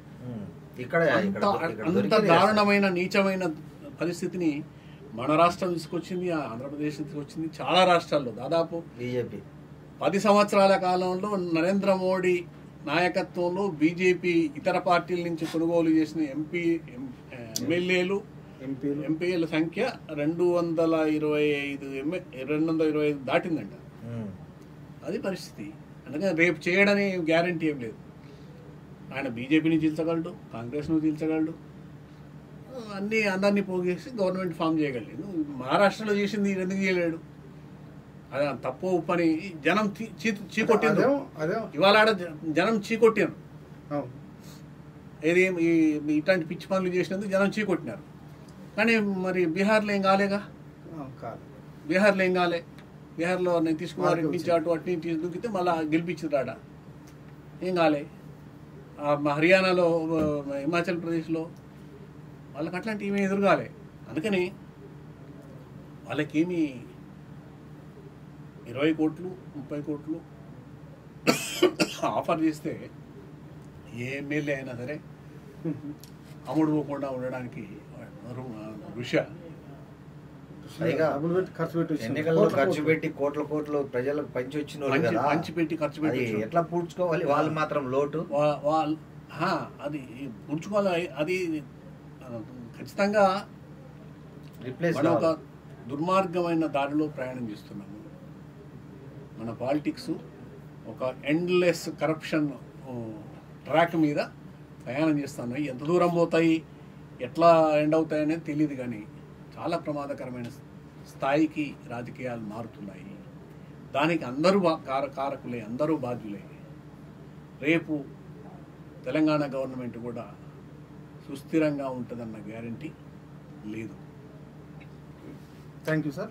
అంత దారుణమైన నీచమైన పరిస్థితిని మన రాష్ట్రం తీసుకొచ్చింది, ఆంధ్రప్రదేశ్ తీసుకొచ్చింది. చాలా రాష్ట్రాల్లో దాదాపు బీజేపీ 10 సంవత్సరాల కాలంలో నరేంద్ర మోడీ నాయకత్వంలో బీజేపీ ఇతర పార్టీల నుంచి కొనుగోలు చేసిన ఎంపీల సంఖ్య 225 దాటిందంట. అది పరిస్థితి. అందుకని రేపు చేయడని గ్యారంటీ ఏం లేదు. ఆయన బీజేపీని చీల్చగలడు, కాంగ్రెస్ను చీల్చగలడు, అందరినీ పోగేసి గవర్నమెంట్ ఫామ్ చేయగలడు. మహారాష్ట్రలో చేసింది ఎందుకు చేయలేడు? అదే తప్పు పని. జనం చీకొట్టింది. ఇవాళ జనం చీకొట్టారు. ఏది ఇట్లాంటి పిచ్చి పనులు చేసినందుకు జనం చీకొట్టినారు. కానీ మరి బీహార్లో ఏం కాలేగా. బీహార్లో ఏం కాలే. బీహార్లో నేను తీసుకున్నారు నుంచి అటు నుంచి దూకితే మళ్ళీ గెలిపించారు. ఏం కాలే. హర్యానాలో, హిమాచల్ ప్రదేశ్లో వాళ్ళకి అట్లాంటివి ఏమీ ఎదురుగాలే. అందుకని వాళ్ళకేమీ 20 కోట్లు 30 కోట్లు ఆఫర్ చేస్తే ఏ ఎమ్మెల్యే అయినా సరే అమ్ముడు పోకుండా ఉండడానికి ఎన్నికల్లో ఖర్చు పెట్టి కోట్లు ప్రజలకు పంచిపెట్టి ఖర్చు పెట్టి ఎట్లా పూడ్చుకోవాలి? వాళ్ళు మాత్రం లోటు అది పూడ్చుకోవాలి. అది ఖచ్చితంగా మనం ఒక దుర్మార్గమైన దారిలో ప్రయాణం చేస్తున్నాము. మన పాలిటిక్స్ ఒక ఎండ్లెస్ కరప్షన్ ట్రాక్ మీద ప్రయాణం చేస్తున్నాయి. ఎంత దూరం పోతాయి, ఎట్లా ఎండ్ అవుతాయి అనేది తెలియదు. కానీ చాలా ప్రమాదకరమైన స్థాయికి రాజకీయాలు మారుతున్నాయి. దానికి అందరూ కారకులే, అందరూ బాధ్యులే. రేపు తెలంగాణ గవర్నమెంట్ కూడా సుస్థిరంగా ఉంటుందన్న గ్యారంటీ లేదు. Thank you sir.